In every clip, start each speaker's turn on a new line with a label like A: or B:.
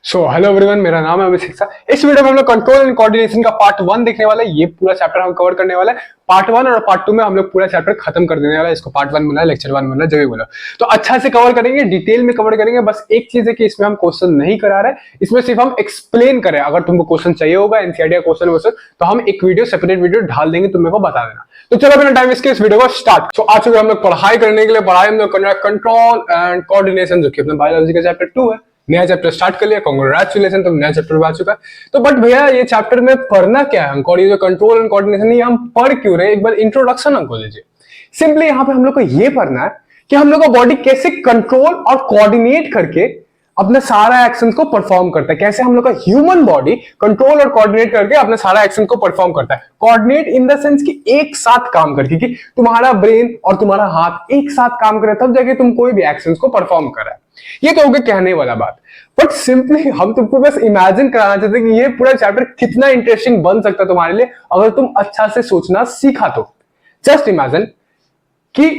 A: Hello everyone, मेरा नाम है अभिषेक सा। इस वीडियो में हम लोग कंट्रोल एंड कोऑर्डिनेशन का पार्ट 1 देखने वाले हैं। ये पूरा चैप्टर हम कवर करने वाले हैं। पार्ट 1 और पार्ट 2 में हम लोग पूरा चैप्टर खत्म कर देने वाला है। इसको पार्ट 1 बोला, लेक्चर 1 बोला, जो भी बोला। तो अच्छा से कवर करेंगे, डिटेल में कवर करेंगे। बस एक चीज है कि इसमें हम क्वेश्चन नहीं करा रहे, इसमें सिर्फ हम एक्सप्लेन करें। अगर तुमको क्वेश्चन चाहिए होगा एनसीईआरटी का क्वेश्चन तो हम एक वीडियो सेपरेट वीडियो डाल देंगे, तुम मेरे को बता देना। तो चलो बिना टाइम इसके इस वीडियो को स्टार्ट। तो आज हम लोग पढ़ाई करने के लिए पढ़ाई हम लोग करना है कंट्रोल एंड कोऑर्डिनेशन, जो कि अपने बायोलॉजी का चैप्टर 2 है। नया चैप्टर स्टार्ट कर लिया, कांग्रेचुलेशन, तुम नया चैप्टर आ चुका है। तो बट भैया ये चैप्टर में पढ़ना क्या है हमको, और ये जो कंट्रोल एंड कोऑर्डिनेशन ये हम पढ़ क्यों रहे, एक बार इंट्रोडक्शन हमको दीजिए। सिंपली यहाँ पे हम लोग को ये पढ़ना है कि हम लोग का बॉडी कैसे कंट्रोल और कोऑर्डिनेट करके अपने सारा एक्शन को परफॉर्म करता है। कैसे हम लोग का ह्यूमन बॉडी कंट्रोल और कोऑर्डिनेट करके अपने सारा एक्शन को परफॉर्म करता है। कोऑर्डिनेट इन द सेंस कि एक साथ काम करके, कि तुम्हारा ब्रेन और तुम्हारा हाथ एक साथ काम करे तब जाके तुम कोई भी एक्शन को परफॉर्म कर रहा है। ये तो हो गया कहने वाला बात। बट सिंपली हम तुमको बस इमेजिन कराना चाहते हैं कि ये पूरा चैप्टर कितना इंटरेस्टिंग बन सकता है तुम्हारे लिए अगर तुम अच्छा से सोचना सीखा तो। जस्ट इमेजिन कि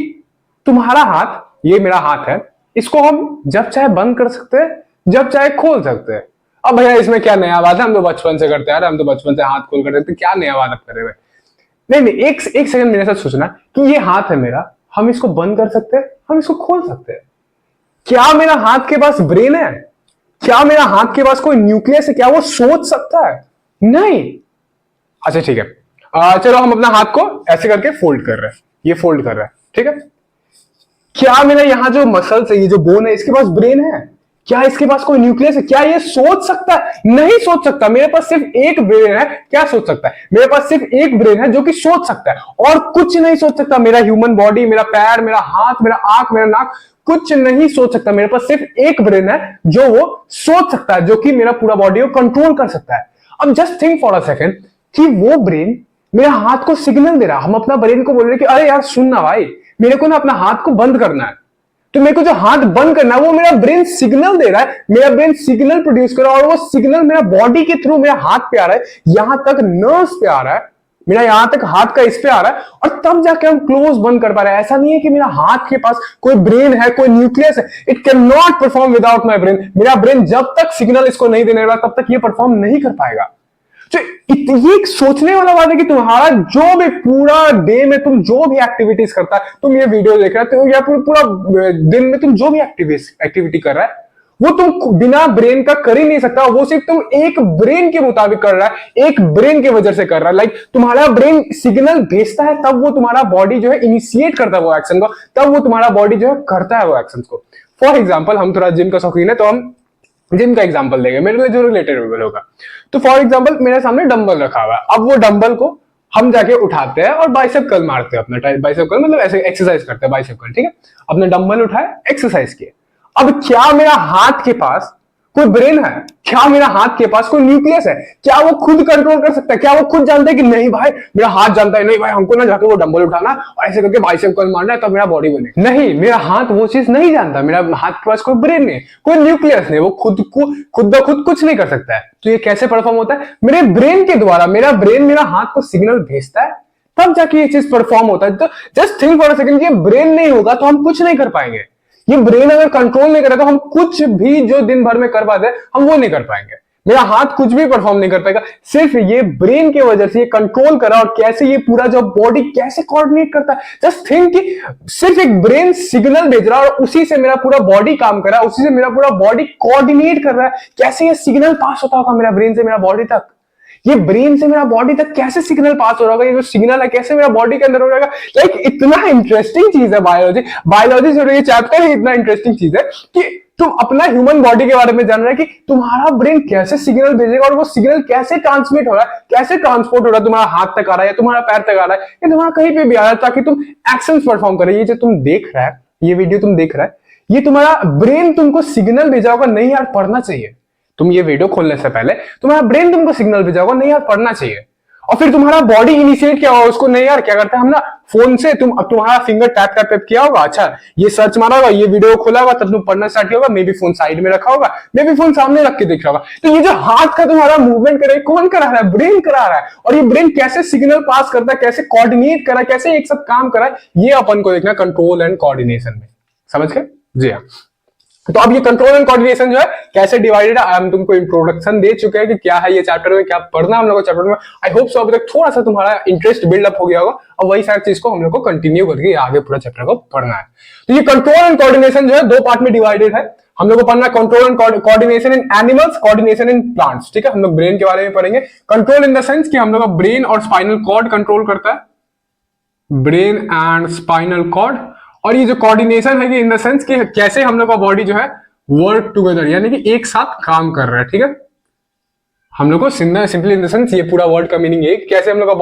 A: तुम्हारा हाथ, ये मेरा हाथ है, इसको हम जब चाहे बंद कर सकते हैं, जब चाहे खोल सकते हैं। अब भैया इसमें क्या नया बात है, हम तो बचपन से करते हैं, हम तो बचपन से हाथ खोल कर सकते, क्या नया बात आप कर रहे हैं? नहीं, एक सेकंड मेरे साथ सोचना कि ये हाथ है मेरा, हम इसको बंद कर सकते हैं, हम इसको खोल सकते हैं। क्या मेरा हाथ के पास ब्रेन है? क्या मेरा हाथ के पास कोई न्यूक्लियस है? क्या वो सोच सकता है? नहीं। अच्छा ठीक है, चलो हम अपना हाथ को ऐसे करके फोल्ड कर रहे हैं, ये फोल्ड कर रहा है, ठीक है। क्या मेरा यहाँ जो मसल्स है, ये जो बोन है, इसके पास ब्रेन है? क्या इसके पास कोई न्यूक्लियस है? क्या ये सोच सकता है? नहीं सोच सकता। मेरे पास सिर्फ एक ब्रेन है, क्या सोच सकता है? मेरे पास सिर्फ एक ब्रेन है जो कि सोच सकता है, और कुछ नहीं सोच सकता। मेरा ह्यूमन बॉडी, मेरा पैर, मेरा हाथ, मेरा आंख, मेरा नाक कुछ नहीं सोच सकता। मेरे पास सिर्फ एक ब्रेन है जो वो सोच सकता है, जो कि मेरा पूरा बॉडी को कंट्रोल कर सकता है। अब just think for a second कि वो ब्रेन मेरे हाथ को सिग्नल दे रहा। हम अपना ब्रेन को बोल रहे कि अरे यार सुन ना भाई, मेरे को ना अपना हाथ को बंद करना है। तो मेरे को जो हाथ बंद करना है वो मेरा ब्रेन सिग्नल दे रहा है, मेरा ब्रेन सिग्नल प्रोड्यूस कर रहा है, और वो सिग्नल मेरा बॉडी के थ्रू मेरा हाथ पे आ रहा है, यहां तक नर्व्स पे आ रहा है, मेरा यहां तक हाथ का इस पे आ रहा है, और तब जाके हम क्लोज बंद कर पा रहे हैं। ऐसा नहीं है कि मेरा हाथ के पास कोई ब्रेन है, कोई न्यूक्लियस है। It can not perform without my brain. मेरा ब्रेन जब तक सिग्नल इसको नहीं देने वाला तब तक ये परफॉर्म नहीं कर पाएगा। तो ये एक सोचने वाला बात है कि तुम्हारा जो भी पूरा डे में तुम जो भी एक्टिविटीज करता है, तुम ये वीडियो देख रहा है या पूरा दिन में तुम जो भी एक्टिविटी कर रहा है, वो तुम बिना ब्रेन का कर ही नहीं सकता। वो सिर्फ तुम एक ब्रेन के मुताबिक कर रहा है, एक ब्रेन की वजह से कर रहा है। लाइक तुम्हारा ब्रेन सिग्नल भेजता है, तब वो तुम्हारा बॉडी जो है इनिशिएट करता है वो एक्शन को, तब वो तुम्हारा बॉडी जो है करता है वो एक्शन को। फॉर एग्जाम्पल, हम थोड़ा जिम का शौकीन है तो हम जिम का एग्जांपल देंगे, मेरे लिए जो रिलेटेबल होगा। तो फॉर एग्जांपल मेरे सामने डंबल रखा हुआ है। अब वो डंबल को हम जाके उठाते हैं और बाइसेप कर्ल मारते हैं। अपना बाइसेप कर्ल मतलब ऐसे एक्सरसाइज करते हैं, बाइसेप कर्ल, ठीक है। अपने डंबल उठाए, एक्सरसाइज किए। अब क्या मेरा हाथ के पास कोई ब्रेन है? क्या मेरा हाथ के पास कोई न्यूक्लियस है? क्या वो खुद कंट्रोल कर सकता है? क्या वो खुद जानता है कि नहीं भाई, मेरा हाथ जानता है, नहीं भाई हमको ना जाके वो डंबल उठाना और ऐसे करके बाइसेप कर्ल मारना है तब मेरा बॉडी बने? नहीं, मेरा हाथ वो चीज नहीं जानता। मेरा हाथ के पास कोई ब्रेन नहीं, कोई न्यूक्लियस नहीं, वो खुद ब खुद कुछ नहीं कर सकता है। तो ये कैसे परफॉर्म होता है? मेरे ब्रेन के द्वारा। मेरा ब्रेन मेरा हाथ को सिग्नल भेजता है, तब जाके ये चीज परफॉर्म होता है। तो just think for a second, ये ब्रेन नहीं होगा तो हम कुछ नहीं कर पाएंगे। ये ब्रेन अगर कंट्रोल नहीं करेगा तो हम कुछ भी जो दिन भर में कर पाते हैं हम वो नहीं कर पाएंगे। मेरा हाथ कुछ भी परफॉर्म नहीं कर पाएगा। सिर्फ ये ब्रेन की वजह से ये कंट्रोल करा, और कैसे ये पूरा जो बॉडी कैसे कोऑर्डिनेट करता है। जस्ट थिंक कि सिर्फ एक ब्रेन सिग्नल भेज रहा है और उसी से मेरा पूरा बॉडी काम कर रहा है, उसी से मेरा पूरा बॉडी कोऑर्डिनेट कर रहा है। कैसे ये सिग्नल पास होता होगा मेरा ब्रेन से मेरा बॉडी तक? ये ब्रेन से मेरा बॉडी तक कैसे सिग्नल पास हो रहा होगा? ये जो सिग्नल है कैसे मेरा बॉडी के अंदर हो जाएगा? लाइक इतना इंटरेस्टिंग चीज है बायोलॉजी से ये चैप्टर ही इतना इंटरेस्टिंग चीज है कि तुम अपना ह्यूमन बॉडी के बारे में जान रहे हैं कि तुम्हारा ब्रेन कैसे सिग्नल भेजेगा, और वो सिग्नल कैसे ट्रांसमिट हो रहा है, कैसे ट्रांसपोर्ट हो रहा है, तुम्हारा हाथ तक आ रहा है या तुम्हारा पैर तक आ रहा है या तुम्हारा कहीं पे भी आ रहा है, ताकि तुम एक्शन परफॉर्म करे। ये जो तुम देख रहा है, ये वीडियो तुम देख रहा है, ये तुम्हारा ब्रेन तुमको सिग्नल भेजा होगा, नहीं यार पढ़ना चाहिए। तुम ये वीडियो खोलने से पहले तुम्हारा ब्रेन तुमको सिग्नल भेजा होगा, नहीं यार पढ़ना चाहिए। और फिर तुम्हारा बॉडी इनिशिएट किया होगा उसको, नहीं यार क्या करते हैं हम ना, फोन से तुम्हारा फिंगर टैप टैप किया होगा, अच्छा ये सर्च मारा होगा, ये वीडियो खोला होगा, तब तुम पढ़ना स्टार्ट किया होगा। मे बी फोन साइड में रखा होगा, मे बी फोन सामने रख के देख रहा होगा। तो ये जो हाथ का तुम्हारा मूवमेंट करे, कौन करा रहा है? ब्रेन करा रहा है। और ये ब्रेन कैसे सिग्नल पास करता है, कैसे कोऑर्डिनेट करा है, कैसे एक साथ काम करा है, ये अपन को देखना कंट्रोल एंड कोऑर्डिनेशन में। समझ गए? जी हाँ। तो अब ये कंट्रोल एंड कोऑर्डिनेशन जो है कैसे डिवाइडेड है, हम तुमको इंट्रोडक्शन दे चुके हैं कि क्या है ये चैप्टर में, क्या पढ़ना हम लोग को चैप्टर में। आई होप सो अभी तक थोड़ा सा तुम्हारा इंटरेस्ट बिल्डअप हो गया होगा, और वही सारी चीज को हम लोग को कंटिन्यू करके आगे पूरा चैप्टर को पढ़ना है। तो ये कंट्रोल एंड कोऑर्डिनेशन जो है दो पार्ट में डिवाइडेड है। हम लोग को पढ़ना control and coordination in animals, coordination in plants. ठीक है, हम लोग ब्रेन के बारे में पढ़ेंगे। कंट्रोल इन द सेंस कि हम लोग का ब्रेन और स्पाइनल कॉर्ड कंट्रोल करता है, ब्रेन एंड स्पाइनल कॉर्ड। और ये जो कोऑर्डिनेशन है कि इन द सेंस कि कैसे हम लोग का बॉडी जो है वर्क टुगेदर, यानी कि एक साथ काम कर रहा है। ठीक है, हम लोग को सिंपली इन द सेंस ये पूरा वर्ड का मीनिंग है कैसे हम लोग का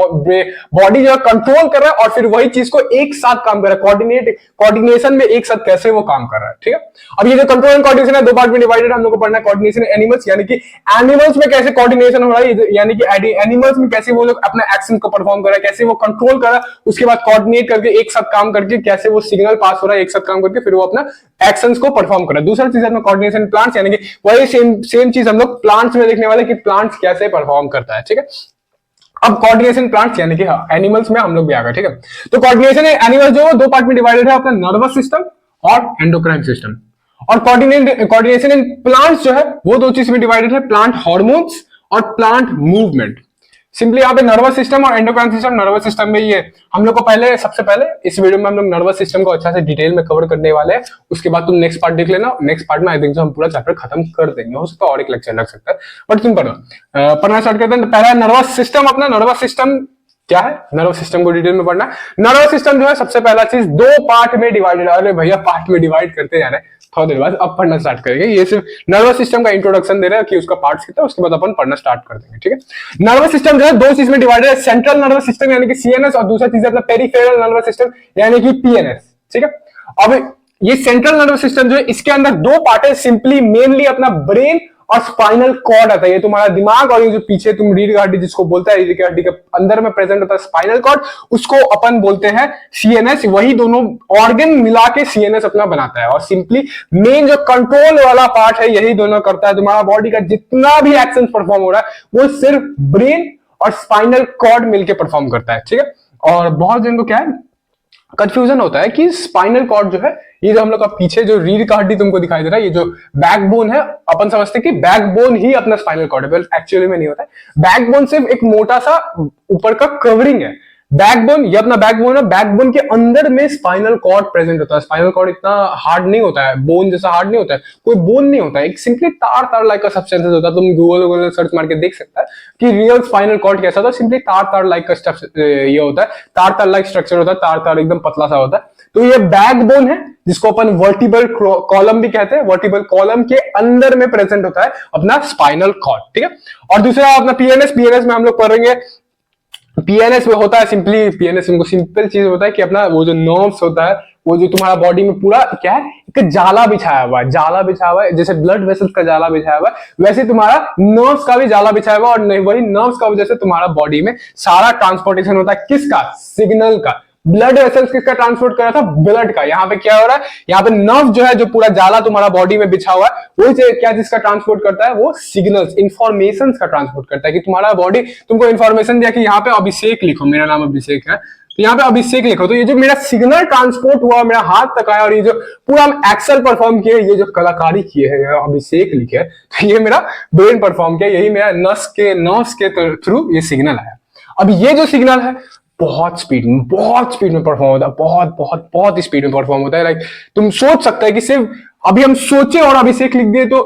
A: बॉडी जो है कंट्रोल कर रहा है और फिर वही चीज को एक साथ काम कर रहा है, कोऑर्डिनेशन में एक साथ कैसे वो काम कर रहा है। ठीक है, अब ये जो कंट्रोल एंड कोऑर्डिनेशन है दो पार्ट में डिवाइडेड, हम लोग को पढ़ना है कोऑर्डिनेशन एनिमल्स, यानी कि एनिमल्स में कैसे कोऑर्डिनेशन हो रहा है, यानी कि एनिमल्स में कैसे वो लोग अपने एक्शन को परफॉर्म कर रहा है, कैसे वो कंट्रोल कर रहा है, उसके बाद कोऑर्डिनेट करके एक साथ काम करके कैसे वो सिग्नल पास हो रहा है एक साथ काम करके, फिर वो अपना एक्शंस को परफॉर्म कर रहा है। दूसरा चीज है कोऑर्डिनेशन प्लांट्स, यानी कि वही सेम चीज हम लोग प्लांट्स में देखने वाले कि प्लांट्स कैसे परफॉर्म करता है। ठीक है, अब कोऑर्डिनेशन प्लांट्स यानी कि एनिमल्स में हम लोग भी आ गए। ठीक है, तो कोऑर्डिनेशन एनिमल जो दो पार्ट में डिवाइडेड है, अपना नर्वस सिस्टम और एंडोक्राइन सिस्टम। और कोऑर्डिनेशन इन प्लांट्स जो है वो दो चीज में डिवाइडेड है, प्लांट हार्मोन्स और प्लांट मूवमेंट। सिंपली यहाँ पे नर्वस सिस्टम और एंडोक्राइन सिस्टम। नर्वस सिस्टम में ये हम लोग को सबसे पहले इस वीडियो में हम लोग नर्वस सिस्टम को अच्छा से डिटेल में कवर करने वाले हैं। उसके बाद तुम नेक्स्ट पार्ट देख लेना, नेक्स्ट पार्ट में आई थिंक हम पूरा चैप्टर खत्म कर देंगे, हो सकता है और एक लेक्चर लग सकता है, बट तुम पढ़ना स्टार्ट करते हैं। तो पहला नर्वस सिस्टम, अपना नर्वस सिस्टम क्या है, नर्वस सिस्टम को डिटेल में पढ़ना। नर्वस सिस्टम जो है सबसे पहला चीज दो पार्ट में डिवाइडेड। अरे भैया पार्ट में डिवाइड करते जा रहे हैं, थोड़ा देर बाद अब पढ़ना स्टार्ट करेंगे। ये सिर्फ नर्वस सिस्टम का इंट्रोडक्शन दे रहा है कि उसका पार्ट्स कितना है, उसके बाद अपन पढ़ना स्टार्ट कर देंगे। ठीक है, नर्वस सिस्टम जो है दो चीज में डिवाइडेड है, सेंट्रल नर्वस सिस्टम यानी कि सीएनएस, और दूसरा चीज है अपना पेरिफेरल नर्वस सिस्टम यानी कि पीएनएस। ठीक है, अब ये सेंट्रल नर्वस सिस्टम जो है इसके अंदर दो पार्ट है, सिंपली मेनली अपना ब्रेन और स्पाइनल कॉर्ड आता है, ये तुम्हारा दिमाग, और ये जो पीछे तुम रीढ़ की हड्डी जिसको बोलता है, रीढ़ की हड्डी के अंदर में प्रेजेंट होता है स्पाइनल कॉर्ड, उसको अपन बोलते हैं सीएनएस। वही दोनों ऑर्गन मिला के सीएनएस अपना बनाता है। और सिंपली मेन जो कंट्रोल वाला पार्ट है यही दोनों करता है। तुम्हारा बॉडी का जितना भी एक्शन परफॉर्म हो रहा है वो सिर्फ ब्रेन और स्पाइनल कॉर्ड मिलकर परफॉर्म करता है। ठीक है, और बहुत जन को क्या है कंफ्यूजन होता है कि स्पाइनल कॉर्ड जो है, ये जो हम लोग का पीछे जो रीढ़ का हड्डी तुमको दिखाई दे रहा है, ये जो बैकबोन है, अपन समझते हैं कि बैकबोन ही अपना स्पाइनल कॉर्ड है, एक्चुअली में नहीं होता है। बैकबोन सिर्फ एक मोटा सा ऊपर का कवरिंग है। बैकबोन, ये अपना बैकबोन है, बैकबोन के अंदर में स्पाइनल कॉर्ड प्रेजेंट होता है। स्पाइनल कॉर्ड इतना हार्ड नहीं होता है, बोन जैसा हार्ड नहीं होता है, कोई बोन नहीं होता है, एक सिंपली तार लाइक का सब्सटेंसेस होता है। तुम गूगल सर्च मार के देख सकता है कि रियल स्पाइनल कॉर्ड कैसा होता है, सिंपली तार लाइक का ये होता है, तार लाइक स्ट्रक्चर होता है, तार एकदम पतला सा होता है। तो ये बैकबोन है जिसको अपन वर्टिबल कॉलम भी कहते हैं। वर्टिबल कॉलम के अंदर में प्रेजेंट होता है अपना स्पाइनल कॉर्ड। ठीक है, और दूसरा अपना पीएनएस। पीएनएस में हम लोग पढ़ेंगे, पीएनएस में होता है सिंपली, पीएनएस में सिंपल चीज होता है कि अपना वो जो नर्व्स होता है, वो जो तुम्हारा बॉडी में पूरा क्या है, एक जाला बिछाया हुआ है, जाला बिछाया हुआ है, जैसे ब्लड वेसल्स का जाला बिछाया हुआ है वैसे तुम्हारा नर्व्स का भी जाला बिछाया हुआ है। और वही नर्व्स का वजह से तुम्हारा बॉडी में सारा ट्रांसपोर्टेशन होता है, किसका, सिग्नल का। ब्लड वेसल्स किसका ट्रांसपोर्ट कर रहा था, ब्लड का। यहाँ पे क्या हो रहा है, यहाँ पे नर्व जो है, जो पूरा जाला तुम्हारा बॉडी में बिछा हुआ है, वो क्या जिसका ट्रांसपोर्ट करता है, वो सिग्नल्स, इंफॉर्मेशन का ट्रांसपोर्ट करता है। कि तुम्हारा बॉडी तुमको इंफॉर्मेशन दिया कि यहाँ पे अभिषेक लिखो, मेरा नाम अभिषेक है, तो यहाँ पे अभिषेक लिखो। तो ये जो मेरा सिग्नल ट्रांसपोर्ट हुआ मेरा हाथ तक आया, और ये जो पूरा हम एक्शन परफॉर्म किए, ये जो कलाकारी किए हैं, अभिषेक लिखे, तो ये मेरा ब्रेन परफॉर्म किया, यही मेरा नर्व्स के थ्रू ये सिग्नल आया। अब ये जो सिग्नल है बहुत स्पीड में परफॉर्म होता है, बहुत स्पीड में परफॉर्म होता है। लाइक तुम सोच सकते हैं कि सिर्फ अभी हम सोचे और अभिषेक लिख दिए तो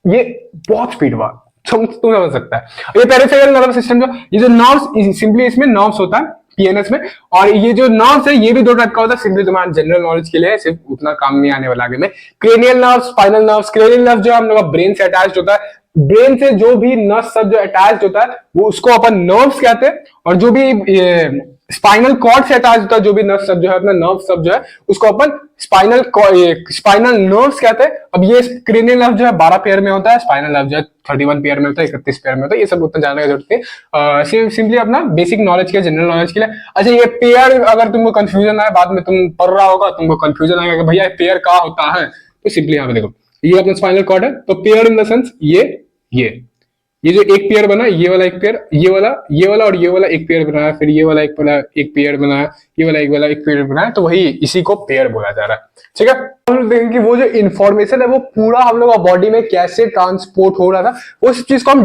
A: ये बहुत स्पीड हुआ, तुम समझ सकता है। ये पेरिफेरल नर्वस सिस्टम जो, ये जो नर्व्स, सिंपली इसमें नर्व्स होता है पीएनएस में, और ये जो नर्व्स है ये भी दो टाइप का होता है, सिंपली तुम्हारा जनरल नॉलेज के लिए, सिर्फ उतना काम नहीं आने वाला आगे में। Cranial nerve, spinal nerve. Cranial nerve जो हम लोग ब्रेन से अटैच्ड होता है, ब्रेन से जो भी नर्व सब जो अटैच्ड होता है वो उसको अपन नर्व्स कहते हैं, और जो भी स्पाइनल कॉर्ड से अटैच होता है, जो भी नर्व सब जो है, अपना नर्व सब जो है, उसको अपन स्पाइनल नर्व्स कहते हैं। अब ये क्रेनियल नर्व जो है 12 पेयर में होता है, स्पाइनल नर्व जो है 31 पेयर में होता है, 31 पेयर में होता है। ये सब उतना जानने की जरूरत नहीं, सिंपली अपना बेसिक नॉलेज के, जनरल नॉलेज के लिए। अच्छा, ये पेयर अगर तुमको कंफ्यूजन आए, बाद में तुम पढ़ रहा होगा तुमको कंफ्यूजन आएगा कि भैया पेयर क्या होता है, तो सिंपली यहाँ पे देखो, ये अपना स्पाइनल कॉर्ड है, तो पेयर इन द सेंस ये जो एक पेयर बना, ये वाला एक पेयर, ये वाला और ये वाला एक पेयर बनाया, फिर ये वाला एक पेयर बनाया, ये वाला एक पेयर बना है, तो वही इसी को पेयर बोला जा रहा है। ठीक है, हम लोग देखेंगे कि वो जो इन्फॉर्मेशन है वो पूरा हम लोग बॉडी में कैसे ट्रांसपोर्ट हो रहा था, उस चीज को हम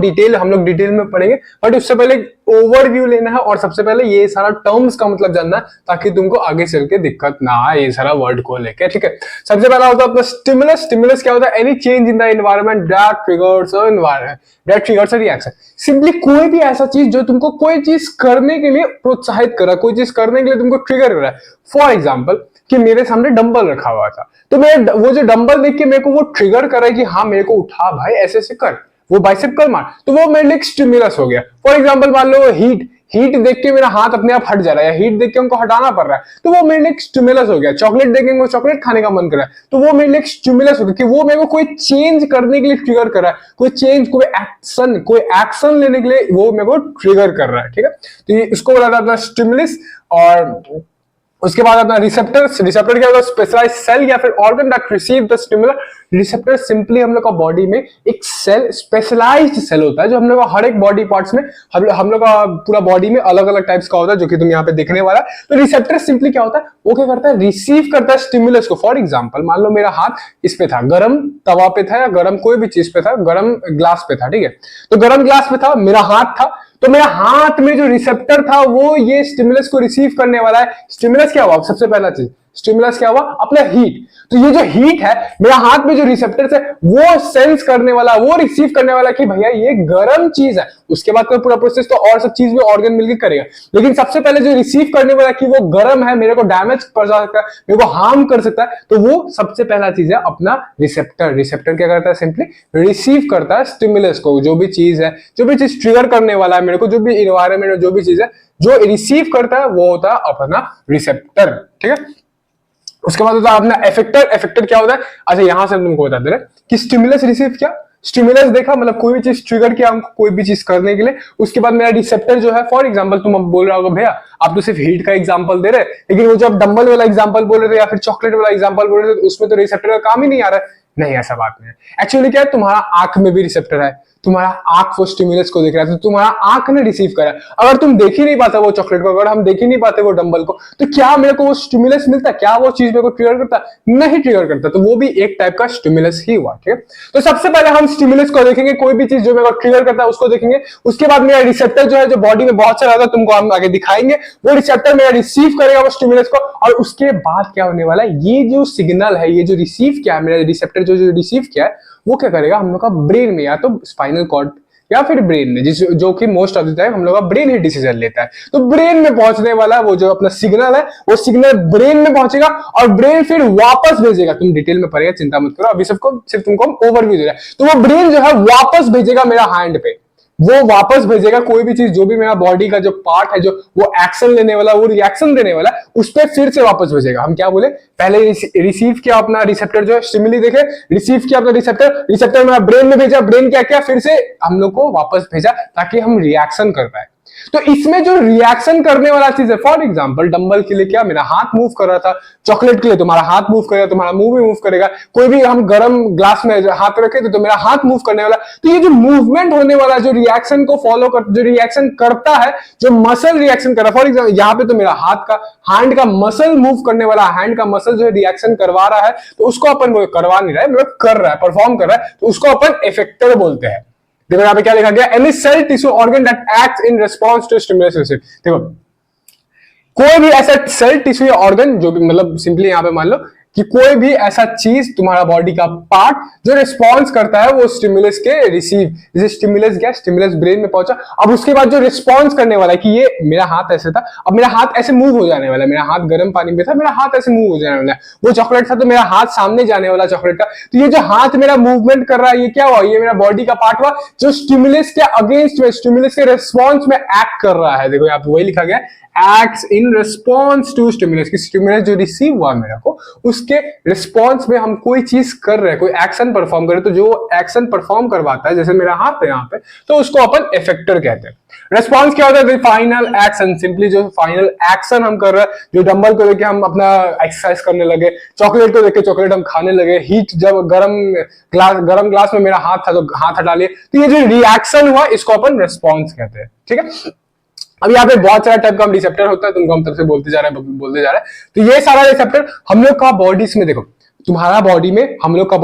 A: लोग डिटेल में पढ़ेंगे। बट उससे पहले ओवरव्यू लेना है और सबसे पहले ये सारा टर्म्स का मतलब जानना है, ताकि तुमको आगे चल के दिक्कत ना आए ये सारा वर्ड को लेके। ठीक है, सबसे पहला होता है अपना स्टिमुलस। स्टिमुलस क्या होता है? Any change in the environment that triggers a reaction. Simply कोई भी ऐसा चीज जो तुमको कोई चीज करने के लिए प्रोत्साहित कर रहा है, कोई चीज करने के लिए तुमको ट्रिगर कर रहा है। फॉर एग्जाम्पल कि मेरे सामने डंबल रखा हुआ था, तो मैं वो जो डंबल देख के मेरे को वो ट्रिगर कर रहा है कि हाँ मेरे को उठा भाई, ऐसे ऐसे कर, वो बाइसेप कर मार, तो वो मेरे लिए स्टिमुलस हो गया। फॉर एग्जाम्पल मान लो हीट देख के मेरा हाथ अपने आप हट जा रहा है, हीट देख के हमको हटाना पड़ रहा है, तो वो मेरे लिए स्टिमुलस हो गया। चॉकलेट देखेंगे, चॉकलेट खाने का मन कर रहा है, तो वो मेरे लिए स्टिमुलस हो गया कि वो मेरे को कोई चेंज करने के लिए ट्रिगर कर रहा है, कोई एक्शन लेने के लिए वो मेरे को ट्रिगर कर रहा है। ठीक है, तो ये इसको बोला जाता है स्टिमुलस। और उसके बाद अपना रिसेप्टर्स। रिसेप्टर क्या होता है? स्पेशलाइज्ड सेल या फिर organ that receive the stimulus. Receptor simply हम लोग का बॉडी में एक सेल, स्पेशलाइज्ड सेल होता है जो हम लोग का हर एक बॉडी पार्ट्स में, हम लोग का पूरा बॉडी में अलग अलग टाइप्स का होता है, जो कि तुम यहाँ पे देखने वाला है। तो रिसेप्टर सिंपली क्या होता है? वो क्या करता है? रिसीव करता है स्टिमुलस को। फॉर एग्जाम्पल मान लो मेरा हाथ इस पे था, गर्म तवा पे था या गर्म कोई भी चीज पे था, गर्म ग्लास पे था। ठीक है, तो गर्म ग्लास पे था, मेरा हाथ था, तो मेरा हाथ में जो रिसेप्टर था वो ये स्टिमुलस को रिसीव करने वाला है। स्टिमुलस क्या हुआ? सबसे पहला चीज स्टिमुलस क्या हुआ? अपना हीट। तो ये जो हीट है, मेरा हाथ में जो रिसेप्टर्स है वो सेंस करने वाला, वो रिसीव करने वाला कि भैया ये गर्म चीज है। उसके बाद का पूरा प्रोसेस तो और सब चीज भी ऑर्गन मिलकर करेगा, लेकिन सबसे पहले जो रिसीव करने वाला कि वो गर्म है, मेरे को डैमेज पहुंचा सकता है, मेरे को हार्म कर सकता है, तो वो सबसे पहला चीज है अपना रिसेप्टर। रिसेप्टर क्या करता है? सिंपली रिसीव करता है स्टिमुलस को, जो भी चीज है, जो भी चीज ट्रिगर करने वाला है मेरे को, जो भी इन्वायरमेंट में जो भी चीज है जो रिसीव करता है वो होता है अपना रिसेप्टर। ठीक है, उसके बाद होता है अपना इफेक्टर। इफेक्टर क्या होता है? अच्छा यहां से हम तुमको बता दे रहे कि स्टिमुलस रिसीव क्या, स्टिमुलस देखा मतलब कोई भी चीज ट्रिगर किया हमको कोई भी चीज करने के लिए, उसके बाद मेरा रिसेप्टर जो है, फॉर एग्जांपल तुम बोल रहे हो भैया आप तो सिर्फ हीट का एग्जांपल दे रहे, लेकिन वो जब डंबल वाला एग्जांपल बोल रहे थे या फिर चॉकलेट वाला एग्जांपल बोल रहे थे, उसमें तो रिसेप्टर का काम ही नहीं आ रहा है। नहीं, ऐसा बात नहीं है। एक्चुअली क्या है, तुम्हारा आंख में भी रिसेप्टर है, तुम्हारा आंख वो स्टिमुलस को देख रहा है, तो तुम्हारा आंख ने रिसीव करा। अगर तुम देख ही नहीं पाते वो चॉकलेट को, अगर हम देख ही नहीं पाते वो डंबल को, तो क्या मेरे को वो स्टिमुलस मिलता? क्या वो चीज मेरे को ट्रिगर करता? नहीं ट्रिगर करता। तो वो भी एक टाइप का स्टिमुलस ही हुआ। ठीक है, तो सबसे पहले हम स्टिमुलस को देखेंगे, कोई भी चीज जो मेरे को ट्रिगर करता है उसको देखेंगे। उसके बाद मेरा रिसेप्टर जो है, जो बॉडी में बहुत सारा है, तुमको हम आगे दिखाएंगे, वो रिसेप्टर मेरा रिसीव करेगा वो स्टिमुलस को। और उसके बाद क्या होने वाला है, ये जो सिग्नल है, ये जो रिसीव किया है मेरा रिसेप्टर जो रिसीव किया है, वो क्या करेगा हम लोग का ब्रेन में, या तो स्पाइनल कॉर्ड या फिर ब्रेन में, जो कि मोस्ट ऑफ द टाइम हम लोग का ब्रेन ही डिसीजन लेता है, तो ब्रेन में पहुंचने वाला वो जो अपना सिग्नल है, वो सिग्नल ब्रेन में पहुंचेगा और ब्रेन फिर वापस भेजेगा। तुम डिटेल में पढ़ेगा, चिंता मत करो, अभी सबको सिर्फ तुमको ओवरव्यू दे रहा है। तो वो ब्रेन जो है वापस भेजेगा मेरा हैंड पे, वो वापस भेजेगा कोई भी चीज, जो भी मेरा बॉडी का जो पार्ट है, जो वो एक्शन लेने वाला, वो रिएक्शन देने वाला, उस पर फिर से वापस भेजेगा। हम क्या बोले, पहले रिसीव किया अपना रिसेप्टर जो है, स्टिमुली देखे, रिसीव किया अपना रिसेप्टर मेरा ब्रेन में भेजा, ब्रेन क्या किया, फिर से हम लोग को वापस भेजा ताकि हम रिएक्शन कर पाए। तो इसमें जो रिएक्शन करने वाला चीज है, फॉर एग्जांपल डंबल के लिए क्या मेरा हाथ मूव कर रहा था, चॉकलेट के लिए तुम्हारा हाथ मूव करेगा, तुम्हारा मुंह भी मूव करेगा, कोई भी हम गर्म ग्लास में हाथ रखे तो मेरा हाथ मूव करने वाला। तो ये जो मूवमेंट होने वाला, जो रिएक्शन को फॉलो कर, जो रिएक्शन करता है, जो मसल रिएक्शन कर रहा है, फॉर एग्जाम्पल यहाँ पे तो मेरा हैंड का मसल मूव करने वाला, हैंड का मसल जो रिएक्शन करवा रहा है, तो उसको अपन करवा नहीं रहा है, मतलब कर रहा है, परफॉर्म कर रहा है, तो उसको अपन इफेक्टर बोलते हैं। देखो यहाँ पे क्या लिखा गया, any cell tissue organ that acts in response to stimulus receive. देखो कोई भी ऐसा सेल टिश्यू या ऑर्गन जो भी, मतलब सिंपली यहाँ पे मान लो कि कोई भी ऐसा चीज तुम्हारा बॉडी का पार्ट जो रिस्पॉन्स करता है वो स्टिमुलस के रिसीव, जैसे स्टिमुलस गया, स्टिमुलस ब्रेन में पहुंचा, अब उसके बाद जो रिस्पॉन्स करने वाला है कि ये मेरा हाथ ऐसे था, अब मेरा हाथ ऐसे मूव हो जाने वाला है, मेरा हाथ गर्म पानी में था, मेरा हाथ ऐसे मूव हो जाने वाला है, वो चॉकलेट था तो मेरा हाथ सामने जाने वाला चॉकलेट का, तो ये जो हाथ मेरा मूवमेंट कर रहा है, ये क्या हुआ, ये मेरा बॉडी का पार्ट हुआ जो स्टिमुलस के अगेंस्ट में, स्टिमुलस के रिस्पॉन्स में एक्ट कर रहा है। देखो यहाँ पे वही लिखा गया, acts in response to stimulus, की स्टिमुलस जो रिसीव हुआ मेरा को, उसके रिस्पॉन्स में हम कोई चीज कर रहे हैं, कोई एक्शन परफॉर्म कर रहे हैं, तो जो एक्शन परफॉर्म करवाता है, जैसे मेरा हाथ है यहाँ पे, तो उसको अपन इफेक्टर कहते हैं। रिस्पॉन्स क्या होता है, फाइनल एक्शन, सिंपली जो फाइनल एक्शन हम कर रहे हैं, जो डंबल को लेके हम अपना एक्सरसाइज करने लगे, चॉकलेट को लेके चॉकलेट हम खाने लगे, हीट जब गरम ग्लास में मेरा हाथ था तो हाथ हटा लिए, तो ये जो रिएक्शन हुआ इसको अपन रिस्पॉन्स कहते हैं। ठीक है, अब यहाँ पे बहुत सारा टाइप का रिसेप्टर होता है, तुमको हम तरफ से बोलते जा रहे हैं। तो ये सारा रिसेप्टर हम लोग का बॉडीज में, देखो तुम्हारा बॉडी में, हम लोग का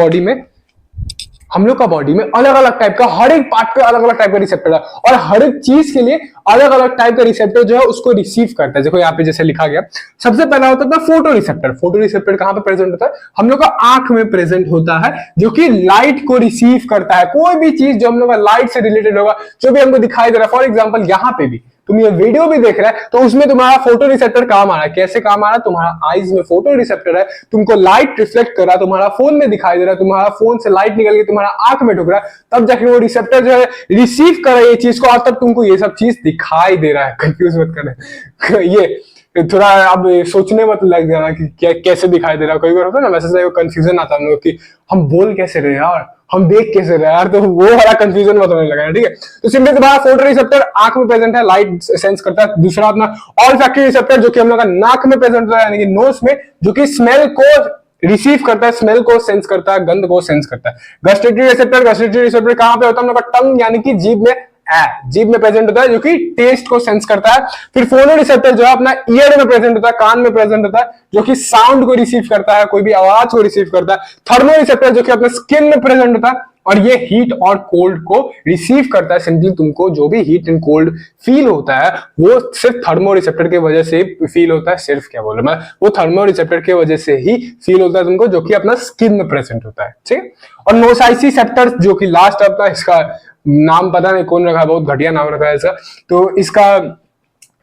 A: बॉडी में अलग अलग टाइप का, हर एक पार्ट पे अलग अलग टाइप का रिसेप्टर है, और हर एक चीज के लिए अलग अलग टाइप का रिसेप्टर जो है उसको रिसीव करता है। देखो यहाँ पे जैसे लिखा गया, सबसे पहला होता है फोटो रिसेप्टर। फोटो रिसेप्टर कहां पे प्रेजेंट होता है? हम लोग का आंख में प्रेजेंट होता है, जो कि लाइट को रिसीव करता है। कोई भी चीज जो हम लोग का लाइट से रिलेटेड होगा, जो भी हमको दिखाई दे रहा है, फॉर एग्जाम्पल यहाँ पे भी तुम ये वीडियो भी देख रहे हैं, तो उसमें तुम्हारा फोटो रिसेप्टर काम आ रहा है। कैसे काम आ रहा है? तुम्हारा आईज में फोटो रिसेप्टर है, तुमको लाइट रिफ्लेक्ट कर रहा है, तुम्हारा फोन में दिखाई दे रहा है, तुम्हारा फोन से लाइट निकल के तुम्हारा आंख में ढुक रहा है, तब जाके वो रिसेप्टर जो है रिसीव कर रहा है ये चीज को, और तब तुमको ये सब चीज दिखाई दे रहा है। कंफ्यूज मत करना ये थोड़ा अब सोचने मत लग जाना कि क्या कैसे दिखाई दे रहा है। कई बार होता है ना वैसे कंफ्यूजन आता है हम लोग कि हम बोल कैसे रहे यार, हम देख कैसे रहे यार, तो वो वाला कंफ्यूजन मत होने लगा। ठीक है, तो सिंपली तुम्हारा फोटो रिसेप्टर आंख में प्रेजेंट है, लाइट सेंस करता है। दूसरा अपना ऑलफैक्टरी रिसेप्टर जो कि हम लोग का नाक में प्रेजेंट होता है, यानी कि नोज में, जो कि स्मेल को रिसीव करता है, स्मेल को सेंस करता है, गंध को सेंस करता है। गस्टेटरी रिसेप्टर कहां पे होता है? हम लोग का टंग यानी कि जीभ में प्रेजेंट होता है, जो कि टेस्ट को सेंस करता है। फिर फोनो रिसेप्टर जो है अपना ईयर में प्रेजेंट होता है, कान में प्रेजेंट होता है, जो कि साउंड को रिसीव करता है, कोई भी आवाज को रिसीव करता है। थर्मो रिसेप्टर जो कि अपने स्किन में प्रेजेंट होता है, और ये हीट और कोल्ड को रिसीव करता है। सिंपली तुमको जो भी हीट एंड कोल्ड फील होता है वो सिर्फ थर्मो रिसेप्टर की वजह से फील होता है। सिर्फ क्या बोल रहा मैं, वो थर्मो रिसेप्टर की वजह से ही फील होता है तुमको, जो कि अपना स्किन में प्रेजेंट होता है। ठीक है, और नोसाइसिसेप्टर जो कि लास्ट अपना, इसका नाम पता नहीं कौन रखा है, बहुत घटिया नाम रखा है इसका। तो इसका